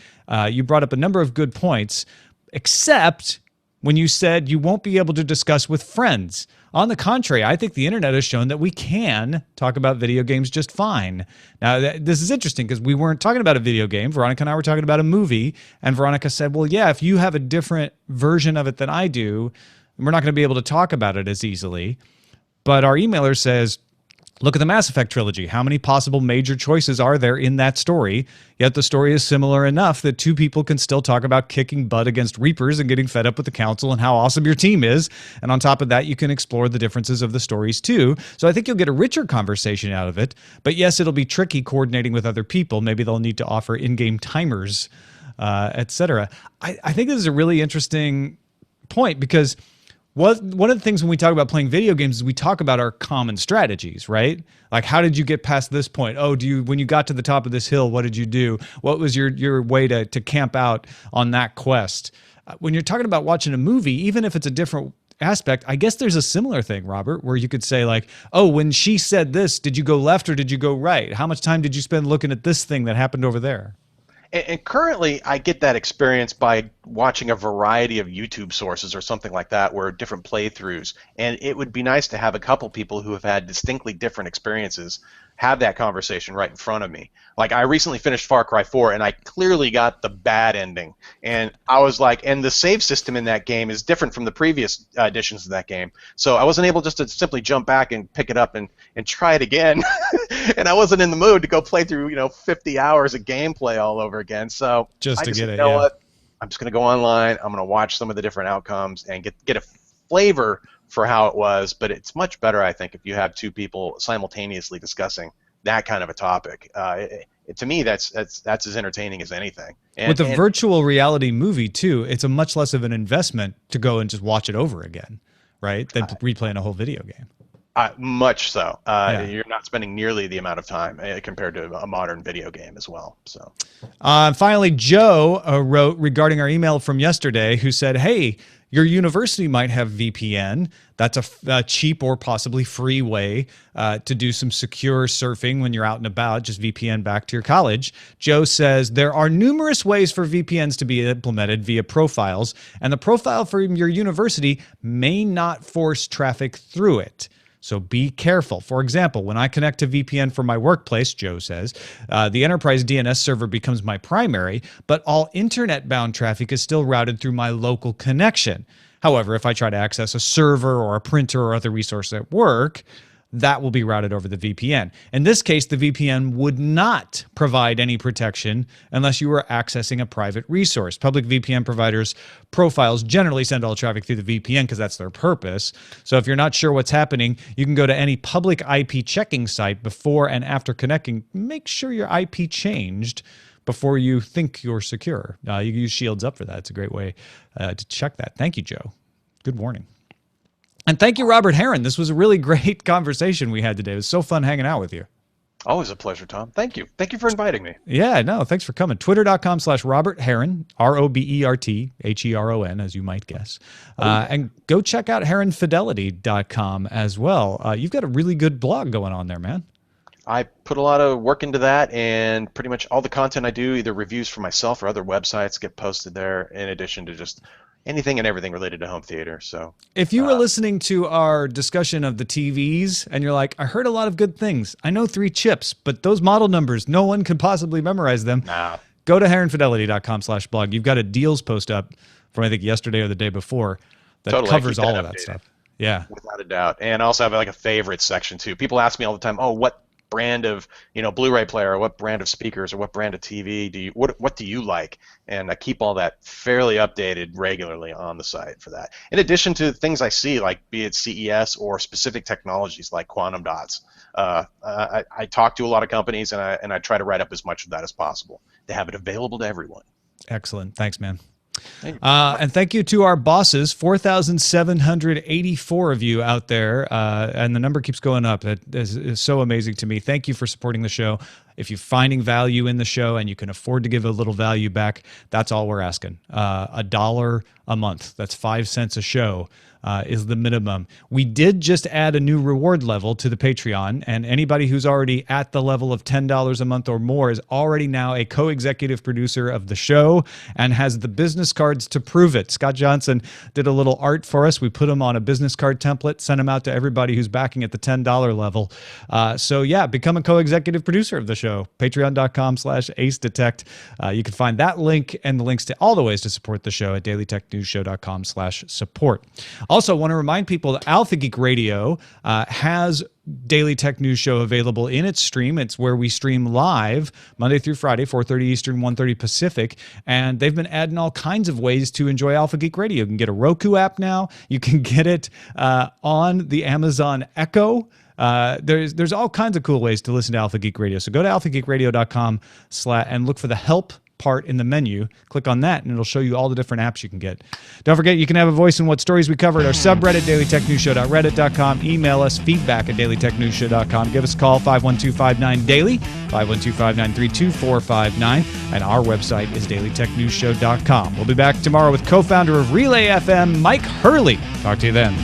[SPEAKER 2] you brought up a number of good points, except when you said you won't be able to discuss with friends. On the contrary, I think the internet has shown that we can talk about video games just fine. Now, this is interesting because we weren't talking about a video game. Veronica and I were talking about a movie, and Veronica said, well, yeah, if you have a different version of it than I do, we're not going to be able to talk about it as easily. But our emailer says, look at the Mass Effect trilogy. How many possible major choices are there in that story? Yet the story is similar enough that two people can still talk about kicking butt against Reapers and getting fed up with the Council and how awesome your team is. And on top of that, you can explore the differences of the stories too. So I think you'll get a richer conversation out of it. But yes, it'll be tricky coordinating with other people. Maybe they'll need to offer in-game timers, etc. I think this is a really interesting point because one of the things when we talk about playing video games is we talk about our common strategies, right? Like, how did you get past this point? Oh, when you got to the top of this hill, what did you do? What was your way to camp out on that quest? When you're talking about watching a movie, even if it's a different aspect, I guess there's a similar thing, Robert, where you could say like, oh, when she said this, did you go left or did you go right? How much time did you spend looking at this thing that happened over there?
[SPEAKER 3] And currently, I get that experience by watching a variety of YouTube sources or something like that, where different playthroughs. And it would be nice to have a couple people who have had distinctly different experiences have that conversation right in front of me. Like, I recently finished Far Cry 4, and I clearly got the bad ending. And I was like, and the save system in that game is different from the previous editions of that game. So I wasn't able just to simply jump back and pick it up and try it again. And I wasn't in the mood to go play through, 50 hours of gameplay all over again. So
[SPEAKER 2] just to get it,
[SPEAKER 3] what? I'm just going to go online. I'm going to watch some of the different outcomes and get a flavor for how it was, but it's much better, I think, if you have two people simultaneously discussing that kind of a topic. To me, that's as entertaining as anything.
[SPEAKER 2] With the virtual reality movie too, it's a much less of an investment to go and just watch it over again, right? Than replaying a whole video game.
[SPEAKER 3] Much so. You're not spending nearly the amount of time compared to a modern video game as well. So,
[SPEAKER 2] finally, Joe wrote regarding our email from yesterday, who said, "Hey, your university might have VPN. That's a cheap or possibly free way to do some secure surfing when you're out and about. Just VPN back to your college." Joe says, "There are numerous ways for VPNs to be implemented via profiles, and the profile from your university may not force traffic through it. So be careful. For example, when I connect to VPN for my workplace," Joe says, "the enterprise DNS server becomes my primary, but all internet-bound traffic is still routed through my local connection. However, if I try to access a server or a printer or other resource at work, that will be routed over the VPN. In this case, the VPN would not provide any protection unless you were accessing a private resource. Public VPN providers' profiles generally send all traffic through the VPN because that's their purpose. So if you're not sure what's happening, you can go to any public IP checking site before and after connecting. Make sure your IP changed before you think you're secure. You can use Shields Up for that. It's a great way to check that. Thank you, Joe. Good morning. And thank you, Robert Heron. This was a really great conversation we had today. It was so fun hanging out with you.
[SPEAKER 3] Always a pleasure, Tom. Thank you. Thank you for inviting me.
[SPEAKER 2] Yeah, no, thanks for coming. Twitter.com/Robert Heron, RobertHeron, as you might guess. And go check out HeronFidelity.com as well. You've got a really good blog going on there, man.
[SPEAKER 3] I put a lot of work into that, and pretty much all the content I do, either reviews for myself or other websites, get posted there, in addition to just anything and everything related to home theater. So
[SPEAKER 2] if you were listening to our discussion of the TVs and you're like, I heard a lot of good things. I know 3 chips, but those model numbers, no one could possibly memorize them. Go to HeronFidelity.com/blog. You've got a deals post up from, I think, yesterday or the day before that covers all of that stuff. Yeah.
[SPEAKER 3] Without a doubt. And I also have like a favorite section too. People ask me all the time, oh, what brand of Blu-ray player, or what brand of speakers, or what brand of TV do you what do you like? And I keep all that fairly updated regularly on the site for that. In addition to things I see, like be it CES or specific technologies like quantum dots. I talk to a lot of companies, and I try to write up as much of that as possible to have it available to everyone.
[SPEAKER 2] Excellent. Thanks, man. And thank you to our bosses, 4,784 of you out there, and the number keeps going up. That is so amazing to me. Thank you for supporting the show. If you're finding value in the show and you can afford to give a little value back, that's all we're asking. $1 a month. That's 5 cents a show. Is the minimum. We did just add a new reward level to the Patreon, and anybody who's already at the level of $10 a month or more is already now a co-executive producer of the show and has the business cards to prove it. Scott Johnson did a little art for us. We put them on a business card template, sent them out to everybody who's backing at the $10 level. So yeah, become a co-executive producer of the show. Patreon.com/AceDetect. You can find that link and the links to all the ways to support the show at dailytechnewsshow.com/support. Also, want to remind people that Alpha Geek Radio has Daily Tech News Show available in its stream. It's where we stream live Monday through Friday, 4:30 Eastern, 1:30 Pacific. And they've been adding all kinds of ways to enjoy Alpha Geek Radio. You can get a Roku app now. You can get it on the Amazon Echo. There's all kinds of cool ways to listen to Alpha Geek Radio. So go to alphageekradio.com and look for the help part in the menu. Click on that and it'll show you all the different apps you can get. Don't forget, you can have a voice in what stories we cover at our subreddit, dailytechnewsshow.reddit.com. Email us, feedback at dailytechnewsshow.com. Give us a call, 512-59-DAILY, 512-593-2459. And our website is dailytechnewsshow.com. We'll be back tomorrow with co-founder of Relay FM, Mike Hurley. Talk to you then.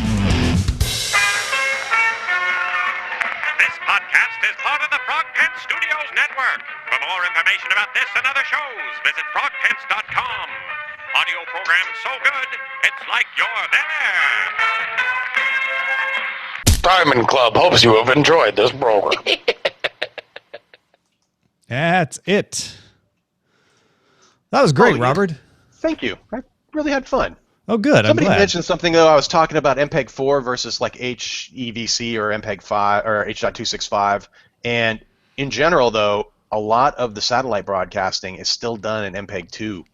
[SPEAKER 5] About this and other shows, visit frogpants.com. Audio program so good, it's like you're there.
[SPEAKER 6] Diamond Club hopes you have enjoyed this program.
[SPEAKER 2] That's it. That was great, Robert.
[SPEAKER 3] Thank you. I really had fun.
[SPEAKER 2] Oh, good.
[SPEAKER 3] Somebody mentioned something, though. I was talking about MPEG 4 versus like HEVC or MPEG 5 or H.265. And in general, though, a lot of the satellite broadcasting is still done in MPEG 2,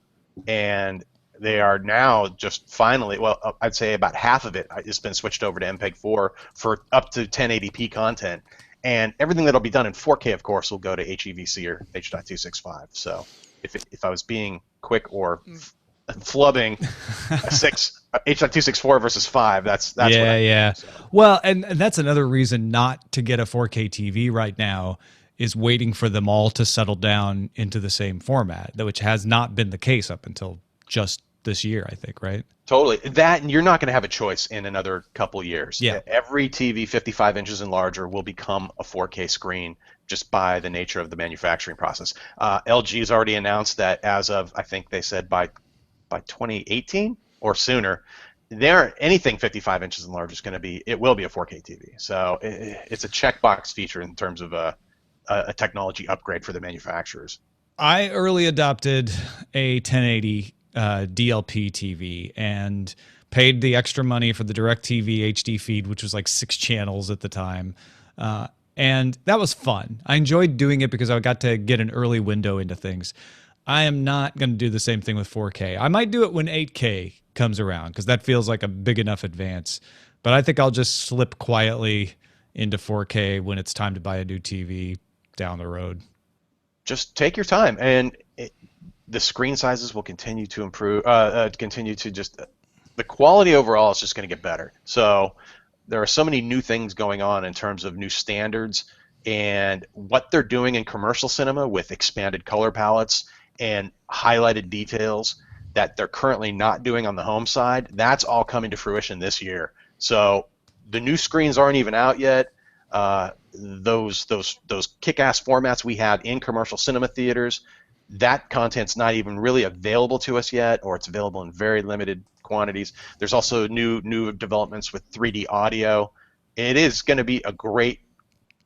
[SPEAKER 3] and they are now just finally, well, I'd say about half of it has been switched over to MPEG-4 for up to 1080p content. And everything that'll be done in 4K, of course, will go to HEVC or H.265. So if I was being quick or flubbing H.264 versus 5, that's what
[SPEAKER 2] yeah. So. Well, and that's another reason not to get a 4K TV right now is waiting for them all to settle down into the same format, which has not been the case up until just this year, I think, right?
[SPEAKER 3] Totally. That, and you're not going to have a choice in another couple years.
[SPEAKER 2] Yeah.
[SPEAKER 3] Every TV 55 inches and larger will become a 4K screen just by the nature of the manufacturing process. LG has already announced that as of, I think they said by 2018 or sooner, anything 55 inches and larger is going to be, it will be a 4K TV. So it's a checkbox feature in terms of a technology upgrade for the manufacturers.
[SPEAKER 2] I early adopted a 1080 DLP TV and paid the extra money for the DirecTV HD feed, which was like 6 channels at the time. And that was fun. I enjoyed doing it because I got to get an early window into things. I am not going to do the same thing with 4K. I might do it when 8K comes around because that feels like a big enough advance. But I think I'll just slip quietly into 4K when it's time to buy a new TV down the road.
[SPEAKER 3] Just take your time, and the screen sizes will continue to improve, the quality overall is just going to get better. So there are so many new things going on in terms of new standards and what they're doing in commercial cinema with expanded color palettes and highlighted details that they're currently not doing on the home side. That's all coming to fruition this year. So the new screens aren't even out yet. Those kick-ass formats we have in commercial cinema theaters, that content's not even really available to us yet, or it's available in very limited quantities. There's also new developments with 3D audio. It is going to be a great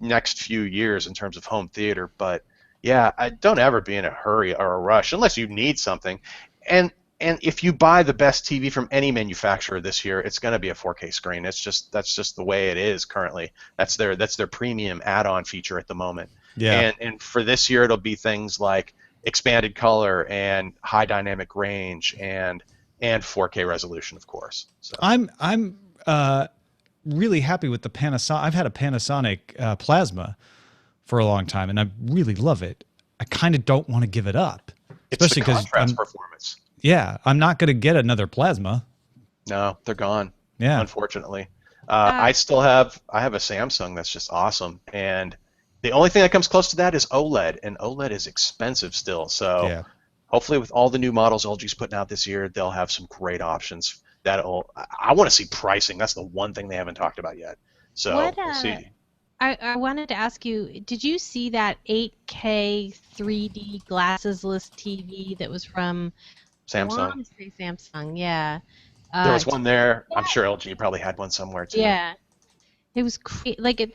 [SPEAKER 3] next few years in terms of home theater, but yeah, don't ever be in a hurry or a rush unless you need something. And if you buy the best TV from any manufacturer this year, it's going to be a 4K screen. That's just the way it is currently. That's their premium add-on feature at the moment.
[SPEAKER 2] Yeah.
[SPEAKER 3] And for this year, it'll be things like expanded color and high dynamic range and 4K resolution, of course. So.
[SPEAKER 2] I'm really happy with the Panasonic. I've had a Panasonic plasma for a long time, and I really love it. I kind of don't want to give it up, especially because
[SPEAKER 3] contrast performance.
[SPEAKER 2] Yeah, I'm not going to get another plasma.
[SPEAKER 3] No, they're gone.
[SPEAKER 2] Yeah,
[SPEAKER 3] unfortunately. I have a Samsung that's just awesome, and the only thing that comes close to that is OLED, and OLED is expensive still. So
[SPEAKER 2] yeah.
[SPEAKER 3] Hopefully, with all the new models LG's putting out this year, they'll have some great options. I want to see pricing. That's the one thing they haven't talked about yet. So we'll see.
[SPEAKER 1] I wanted to ask you, did you see that 8K 3D glassesless TV that was from
[SPEAKER 3] Samsung?
[SPEAKER 1] I want to say Samsung, yeah.
[SPEAKER 3] There was one there. I'm sure LG probably had one somewhere too.
[SPEAKER 1] Yeah. It was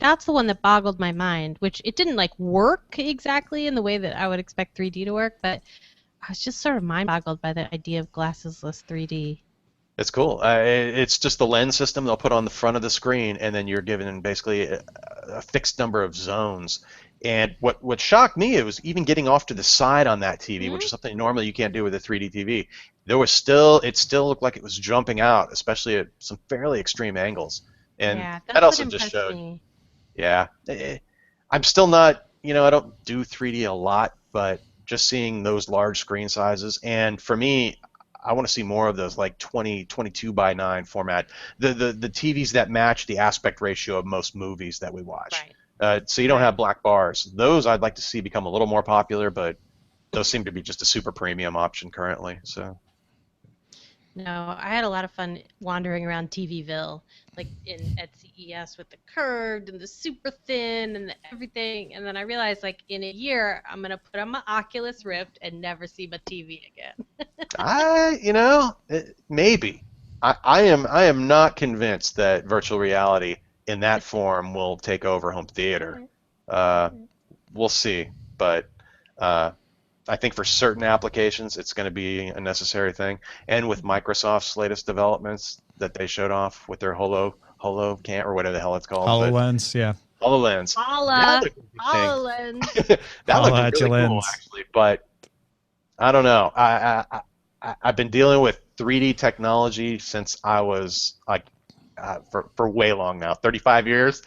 [SPEAKER 1] that's the one that boggled my mind, which it didn't like work exactly in the way that I would expect 3D to work, but I was just sort of mind boggled by the idea of glassesless 3D.
[SPEAKER 3] It's cool. It's just the lens system they'll put on the front of the screen, and then you're given basically a fixed number of zones. And what shocked me, it was even getting off to the side on that TV, which is something normally you can't do with a 3D TV. It still looked like it was jumping out, especially at some fairly extreme angles. And
[SPEAKER 1] yeah,
[SPEAKER 3] that also just showed. Me. Yeah, I'm still not. I don't do 3D a lot, but just seeing those large screen sizes, and for me, I want to see more of those like 22 by 9 format, the TVs that match the aspect ratio of most movies that we watch.
[SPEAKER 1] Right.
[SPEAKER 3] So you don't have black bars. Those I'd like to see become a little more popular, but those seem to be just a super premium option currently. So.
[SPEAKER 1] No, I had a lot of fun wandering around TVville, like at CES with the curved and the super thin and everything, and then I realized like in a year I'm gonna put on my Oculus Rift and never see my TV again.
[SPEAKER 3] Maybe. I am not convinced that virtual reality in that form will take over home theater. We'll see, but. I think for certain applications, it's going to be a necessary thing. And with Microsoft's latest developments that they showed off with their HoloCam or whatever the hell it's called.
[SPEAKER 2] HoloLens, yeah.
[SPEAKER 3] HoloLens.
[SPEAKER 1] HoloLens.
[SPEAKER 3] That looked really cool, actually. But I don't know. I've been dealing with 3D technology since I was like for way long now, 35 years.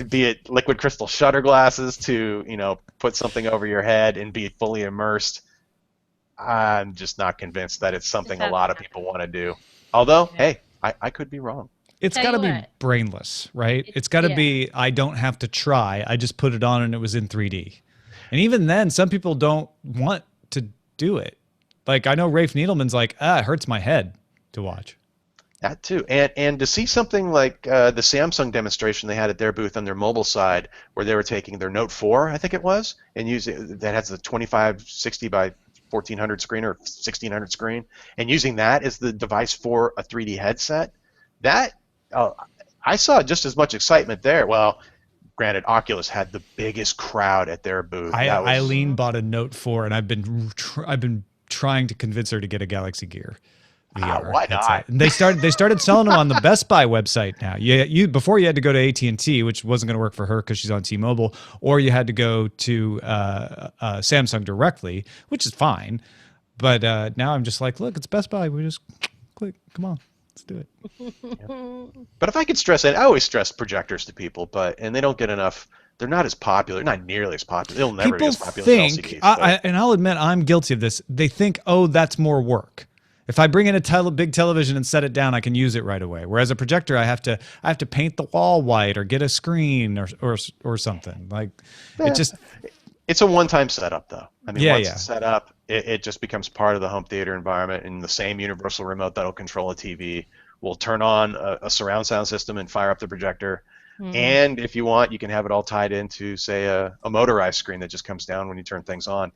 [SPEAKER 3] Be it liquid crystal shutter glasses to put something over your head and be fully immersed. I'm just not convinced that it's something a lot of people want to do. Although, hey, I could be wrong.
[SPEAKER 2] It's got to be brainless, right? It's got to be, I don't have to try. I just put it on and it was in 3D. And even then, some people don't want to do it. Like, I know Rafe Needleman's like, it hurts my head to watch.
[SPEAKER 3] That too. And to see something like the Samsung demonstration they had at their booth on their mobile side, where they were taking their Note 4, I think it was, and using that has the 2560 by 1400 screen or 1600 screen, and using that as the device for a 3D headset, that I saw just as much excitement there. Well, granted, Oculus had the biggest crowd at their booth.
[SPEAKER 2] Eileen bought a Note 4, and I've been trying to convince her to get a Galaxy Gear VR.
[SPEAKER 3] Why not?
[SPEAKER 2] And they started selling them on the Best Buy website now. You before you had to go to AT&T, which wasn't going to work for her because she's on T-Mobile, or you had to go to Samsung directly, which is fine. But now I'm just like, look, it's Best Buy. We just click. Come on. Let's do it.
[SPEAKER 3] Yeah. But if I could stress it, I always stress projectors to people, and they don't get enough. They're not as popular, not nearly as popular. They'll never be as popular as LCDs.
[SPEAKER 2] And I'll admit I'm guilty of this. They think, oh, that's more work. If I bring in a big television and set it down, I can use it right away. Whereas a projector, I have to paint the wall white or get a screen or something. Like
[SPEAKER 3] it's a one-time setup, though. I mean, once
[SPEAKER 2] it's
[SPEAKER 3] set up, it just becomes part of the home theater environment, and the same universal remote that'll control a TV will turn on a surround sound system and fire up the projector. Mm-hmm. And if you want, you can have it all tied into, say, a motorized screen that just comes down when you turn things on.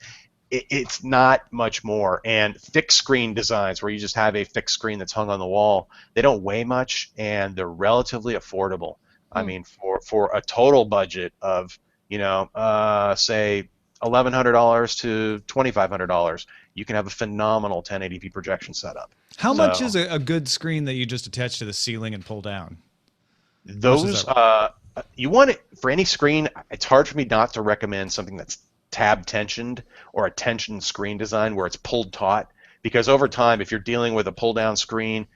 [SPEAKER 3] It's not much more. And fixed screen designs where you just have a fixed screen that's hung on the wall, they don't weigh much, and they're relatively affordable. I mean, for a total budget of say $1,100 to $2,500, you can have a phenomenal 1080p projection setup.
[SPEAKER 2] How much is a good screen that you just attach to the ceiling and pull down?
[SPEAKER 3] Those you want it for any screen. It's hard for me not to recommend something that's tab tensioned or a tensioned screen design where it's pulled taut, because over time, if you're dealing with a pull down screen,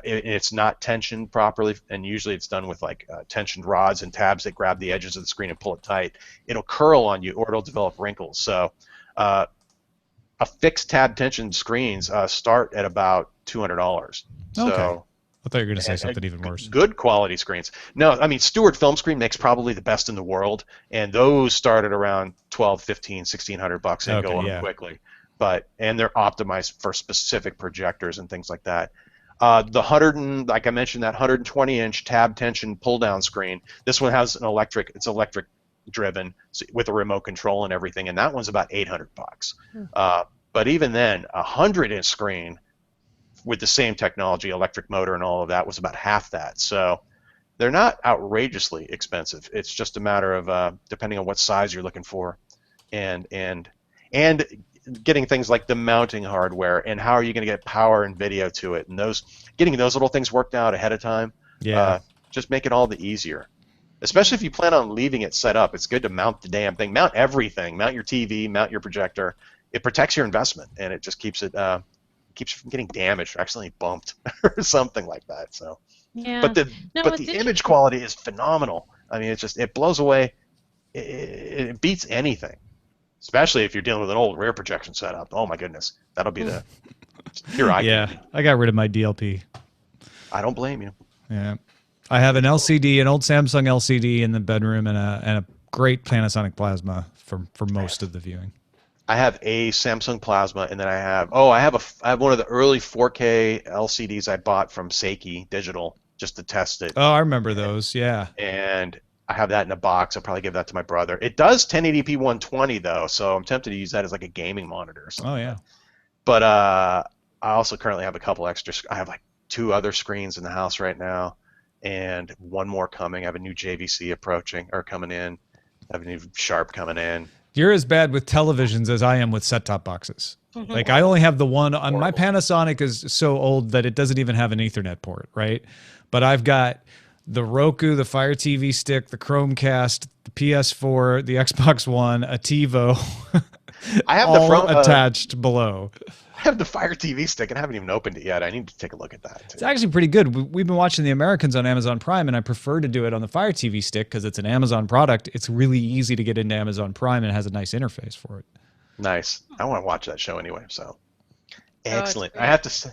[SPEAKER 3] it's not tensioned properly, and usually it's done with like tensioned rods and tabs that grab the edges of the screen and pull it tight. It'll curl on you, or it'll develop wrinkles. So a fixed tab tensioned screens start at about $200.
[SPEAKER 2] Okay.
[SPEAKER 3] So
[SPEAKER 2] I thought you were going to say something even worse.
[SPEAKER 3] Good quality screens. No, I mean, Stewart Film Screen makes probably the best in the world, and those start at around $1,200, $1,500, $1,600 and go up quickly. And they're optimized for specific projectors and things like that. Like I mentioned, that 120-inch tab tension pull-down screen. This one has it's electric driven with a remote control and everything, and that one's about $800. But even then, a 100-inch screen with the same technology, electric motor and all of that, was about half that. So they're not outrageously expensive. It's just a matter of depending on what size you're looking for, and getting things like the mounting hardware and how are you going to get power and video to it, and getting those little things worked out ahead of time. Just make it all the easier. Especially if you plan on leaving it set up, it's good to mount the damn thing. Mount everything. Mount your TV. Mount your projector. It protects your investment, and it just keeps it. Keeps you from getting damaged or accidentally bumped or something like that. So, but the image quality is phenomenal. I mean, it blows away. It beats anything, especially if you're dealing with an old rear projection setup. Oh my goodness, that'll be the pure eye.
[SPEAKER 2] I got rid of my DLP.
[SPEAKER 3] I don't blame you.
[SPEAKER 2] Yeah, I have an LCD, an old Samsung LCD in the bedroom, and a great Panasonic Plasma for most of the viewing.
[SPEAKER 3] I have a Samsung Plasma, and then I have one of the early 4K LCDs I bought from Seiki Digital just to test it.
[SPEAKER 2] Oh, I remember those. Yeah.
[SPEAKER 3] And I have that in a box. I'll probably give that to my brother. It does 1080p 120 though, so I'm tempted to use that as like a gaming monitor or something.
[SPEAKER 2] Oh yeah.
[SPEAKER 3] But I also currently have a couple extra. I have like 2 other screens in the house right now, and one more coming. I have a new JVC coming in. I have a new Sharp coming in.
[SPEAKER 2] You're as bad with televisions as I am with set-top boxes. Like, I only have the one on my Panasonic is so old that it doesn't even have an Ethernet port, right? But I've got the Roku, the Fire TV stick, the Chromecast, the PS4, the Xbox One, a TiVo.
[SPEAKER 3] I have
[SPEAKER 2] all attached below.
[SPEAKER 3] I have the Fire TV stick and I haven't even opened it yet. I need to take a look at that too.
[SPEAKER 2] It's actually pretty good. We've been watching The Americans on Amazon Prime, and I prefer to do it on the Fire TV stick because it's an Amazon product. It's really easy to get into Amazon Prime, and it has a nice interface for it.
[SPEAKER 3] Nice. I want to watch that show anyway. So excellent.
[SPEAKER 1] Oh,
[SPEAKER 3] I have to say,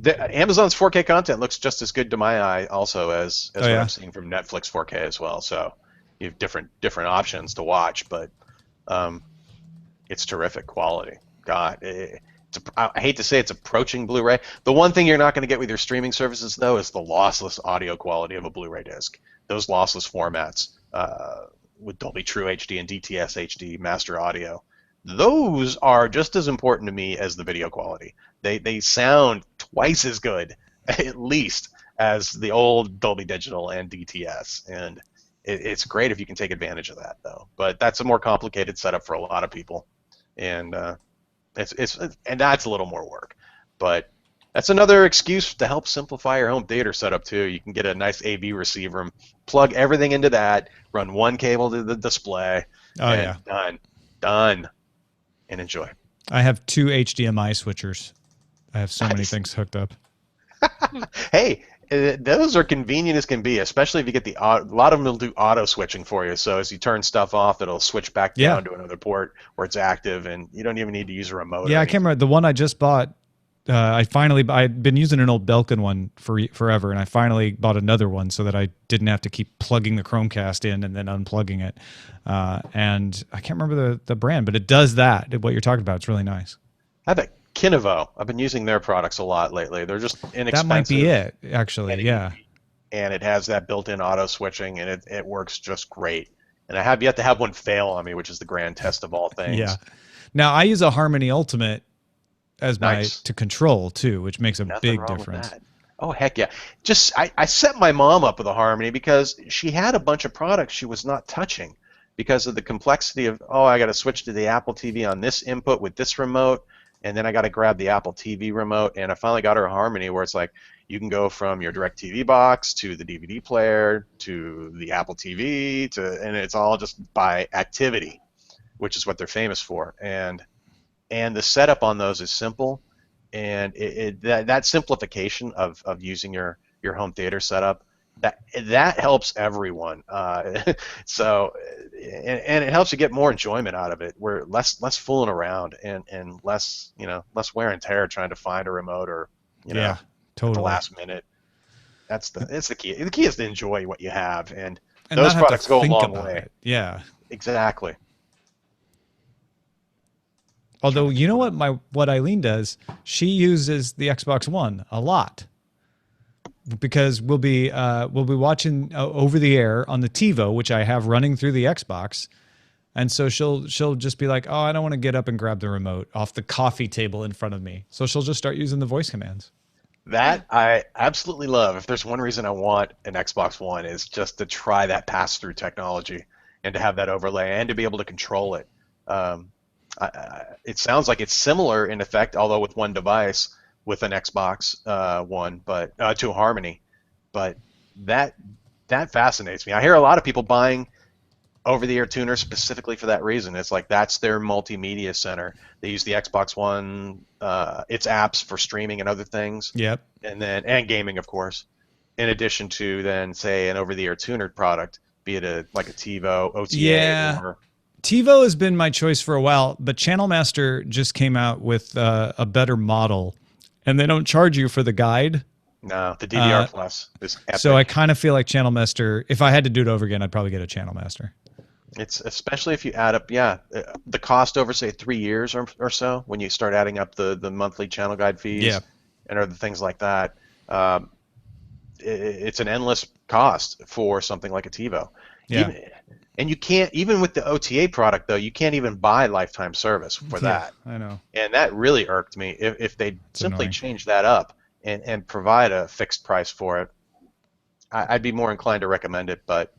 [SPEAKER 3] Amazon's 4K content looks just as good to my eye, also as what I'm seeing from Netflix 4K as well. So you have different options to watch, but it's terrific quality. God, I hate to say it's approaching Blu-ray. The one thing you're not going to get with your streaming services, though, is the lossless audio quality of a Blu-ray disc. Those lossless formats with Dolby True HD and DTS HD master audio, those are just as important to me as the video quality. They sound twice as good, at least, as the old Dolby Digital and DTS. And it's great if you can take advantage of that, though. But that's a more complicated setup for a lot of people. And and that's a little more work, but that's another excuse to help simplify your home theater setup too. You can get a nice AV receiver and plug everything into that, run one cable to the display, done, and enjoy.
[SPEAKER 2] I have 2 HDMI switchers. I have so many things hooked up.
[SPEAKER 3] Hey, those are convenient as can be, especially if you get a lot of them will do auto switching for you. So as you turn stuff off, it'll switch back down to another port where it's active, and you don't even need to use a remote.
[SPEAKER 2] Yeah, I can't remember the one I just bought. I'd been using an old Belkin one for forever, and I finally bought another one so that I didn't have to keep plugging the Chromecast in and then unplugging it. And I can't remember the brand, but it does that. What you're talking about, it's really nice.
[SPEAKER 3] I have a Kinevo. I've been using their products a lot lately. They're just inexpensive.
[SPEAKER 2] That might be it, actually. Yeah.
[SPEAKER 3] And it has that built-in auto switching, and it works just great. And I have yet to have one fail on me, which is the grand test of all things.
[SPEAKER 2] Yeah. Now I use a Harmony Ultimate as to control too, which makes a big difference.
[SPEAKER 3] Oh heck yeah! I set my mom up with a Harmony because she had a bunch of products she was not touching because of the complexity of I got to switch to the Apple TV on this input with this remote. And then I got to grab the Apple TV remote, and I finally got her a Harmony where it's like you can go from your DirecTV box to the DVD player to the Apple TV and it's all just by activity, which is what they're famous for. And the setup on those is simple, and that simplification of using your home theater setup that helps everyone. So. And it helps you get more enjoyment out of it. We're less fooling around and less wear and tear trying to find a remote or
[SPEAKER 2] totally.
[SPEAKER 3] At the last minute. It's the key. The key is to enjoy what you have, and
[SPEAKER 2] and
[SPEAKER 3] those products go a long way.
[SPEAKER 2] Yeah,
[SPEAKER 3] exactly.
[SPEAKER 2] Although you know what Eileen does, she uses the Xbox One a lot. Because we'll be watching over the air on the TiVo, which I have running through the Xbox, and so she'll just be like, I don't want to get up and grab the remote off the coffee table in front of me, so she'll just start using the voice commands.
[SPEAKER 3] That I absolutely love. If there's one reason I want an Xbox One is just to try that pass-through technology and to have that overlay and to be able to control it. It sounds like it's similar in effect, although with one device. With an Xbox One, but to a Harmony, but that fascinates me. I hear a lot of people buying over-the-air tuners specifically for that reason. It's like that's their multimedia center. They use the Xbox One, its apps for streaming and other things.
[SPEAKER 2] Yep.
[SPEAKER 3] And gaming, of course. In addition to then say an over-the-air tuner product, be it like a TiVo, OTA.
[SPEAKER 2] Yeah. TiVo has been my choice for a while, but Channel Master just came out with a better model. And they don't charge you for the guide.
[SPEAKER 3] No, the DVR Plus is epic.
[SPEAKER 2] So I kind of feel like Channel Master, if I had to do it over again, I'd probably get a Channel Master.
[SPEAKER 3] It's especially if you add up, the cost over, say, 3 years or so, when you start adding up the monthly channel guide fees and other things like that. It's an endless cost for something like a TiVo.
[SPEAKER 2] Yeah.
[SPEAKER 3] And you can't, even with the OTA product, though, you can't even buy lifetime service for that.
[SPEAKER 2] I know.
[SPEAKER 3] And that really irked me. If they simply change that up and provide a fixed price for it, I'd be more inclined to recommend it. But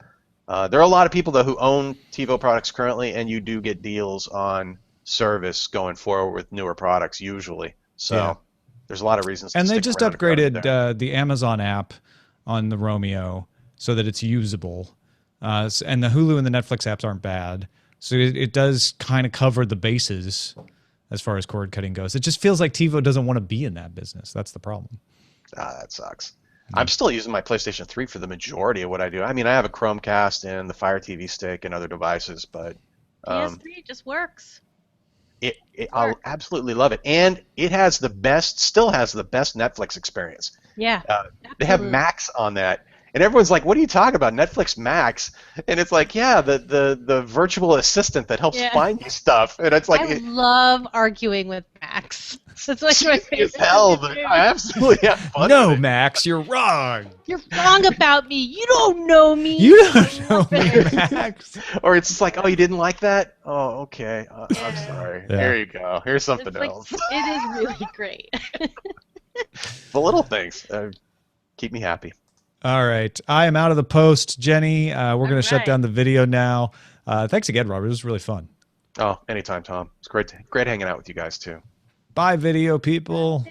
[SPEAKER 3] there are a lot of people, though, who own TiVo products currently, and you do get deals on service going forward with newer products usually. So there's a lot of reasons to
[SPEAKER 2] And they
[SPEAKER 3] stick
[SPEAKER 2] just
[SPEAKER 3] around
[SPEAKER 2] upgraded the Amazon app on the Romeo so that it's usable. And the Hulu and the Netflix apps aren't bad, So it does kind of cover the bases as far as cord cutting goes. It just feels like TiVo doesn't want to be in that business. That's the problem.
[SPEAKER 3] That sucks. I'm still using my PlayStation 3 for the majority of what I do. I mean, I have a Chromecast and the Fire TV stick and other devices, but
[SPEAKER 1] PS3 just works.
[SPEAKER 3] I absolutely love it, and it has still has the best Netflix experience.
[SPEAKER 1] Yeah,
[SPEAKER 3] they have Max on that, and everyone's like, "What are you talking about, Netflix Max?" And it's like, yeah, the virtual assistant that helps find you stuff, and it's like
[SPEAKER 1] I love arguing with Max. That's like my favorite.
[SPEAKER 3] As hell, but I absolutely have fun.
[SPEAKER 2] No, Max, you're wrong.
[SPEAKER 1] You're wrong about me. You don't know me.
[SPEAKER 2] You don't know me, Max.
[SPEAKER 3] Or it's just like, oh, you didn't like that? Oh, okay. I'm sorry.
[SPEAKER 2] Yeah.
[SPEAKER 3] Here you go. Here's something else.
[SPEAKER 1] It is really great.
[SPEAKER 3] The little things keep me happy.
[SPEAKER 2] All right. I am out of the post, Jenny. We're going to shut down the video now. Thanks again, Robert. It was really fun.
[SPEAKER 3] Oh, anytime, Tom. It's great hanging out with you guys, too.
[SPEAKER 2] Bye, video people.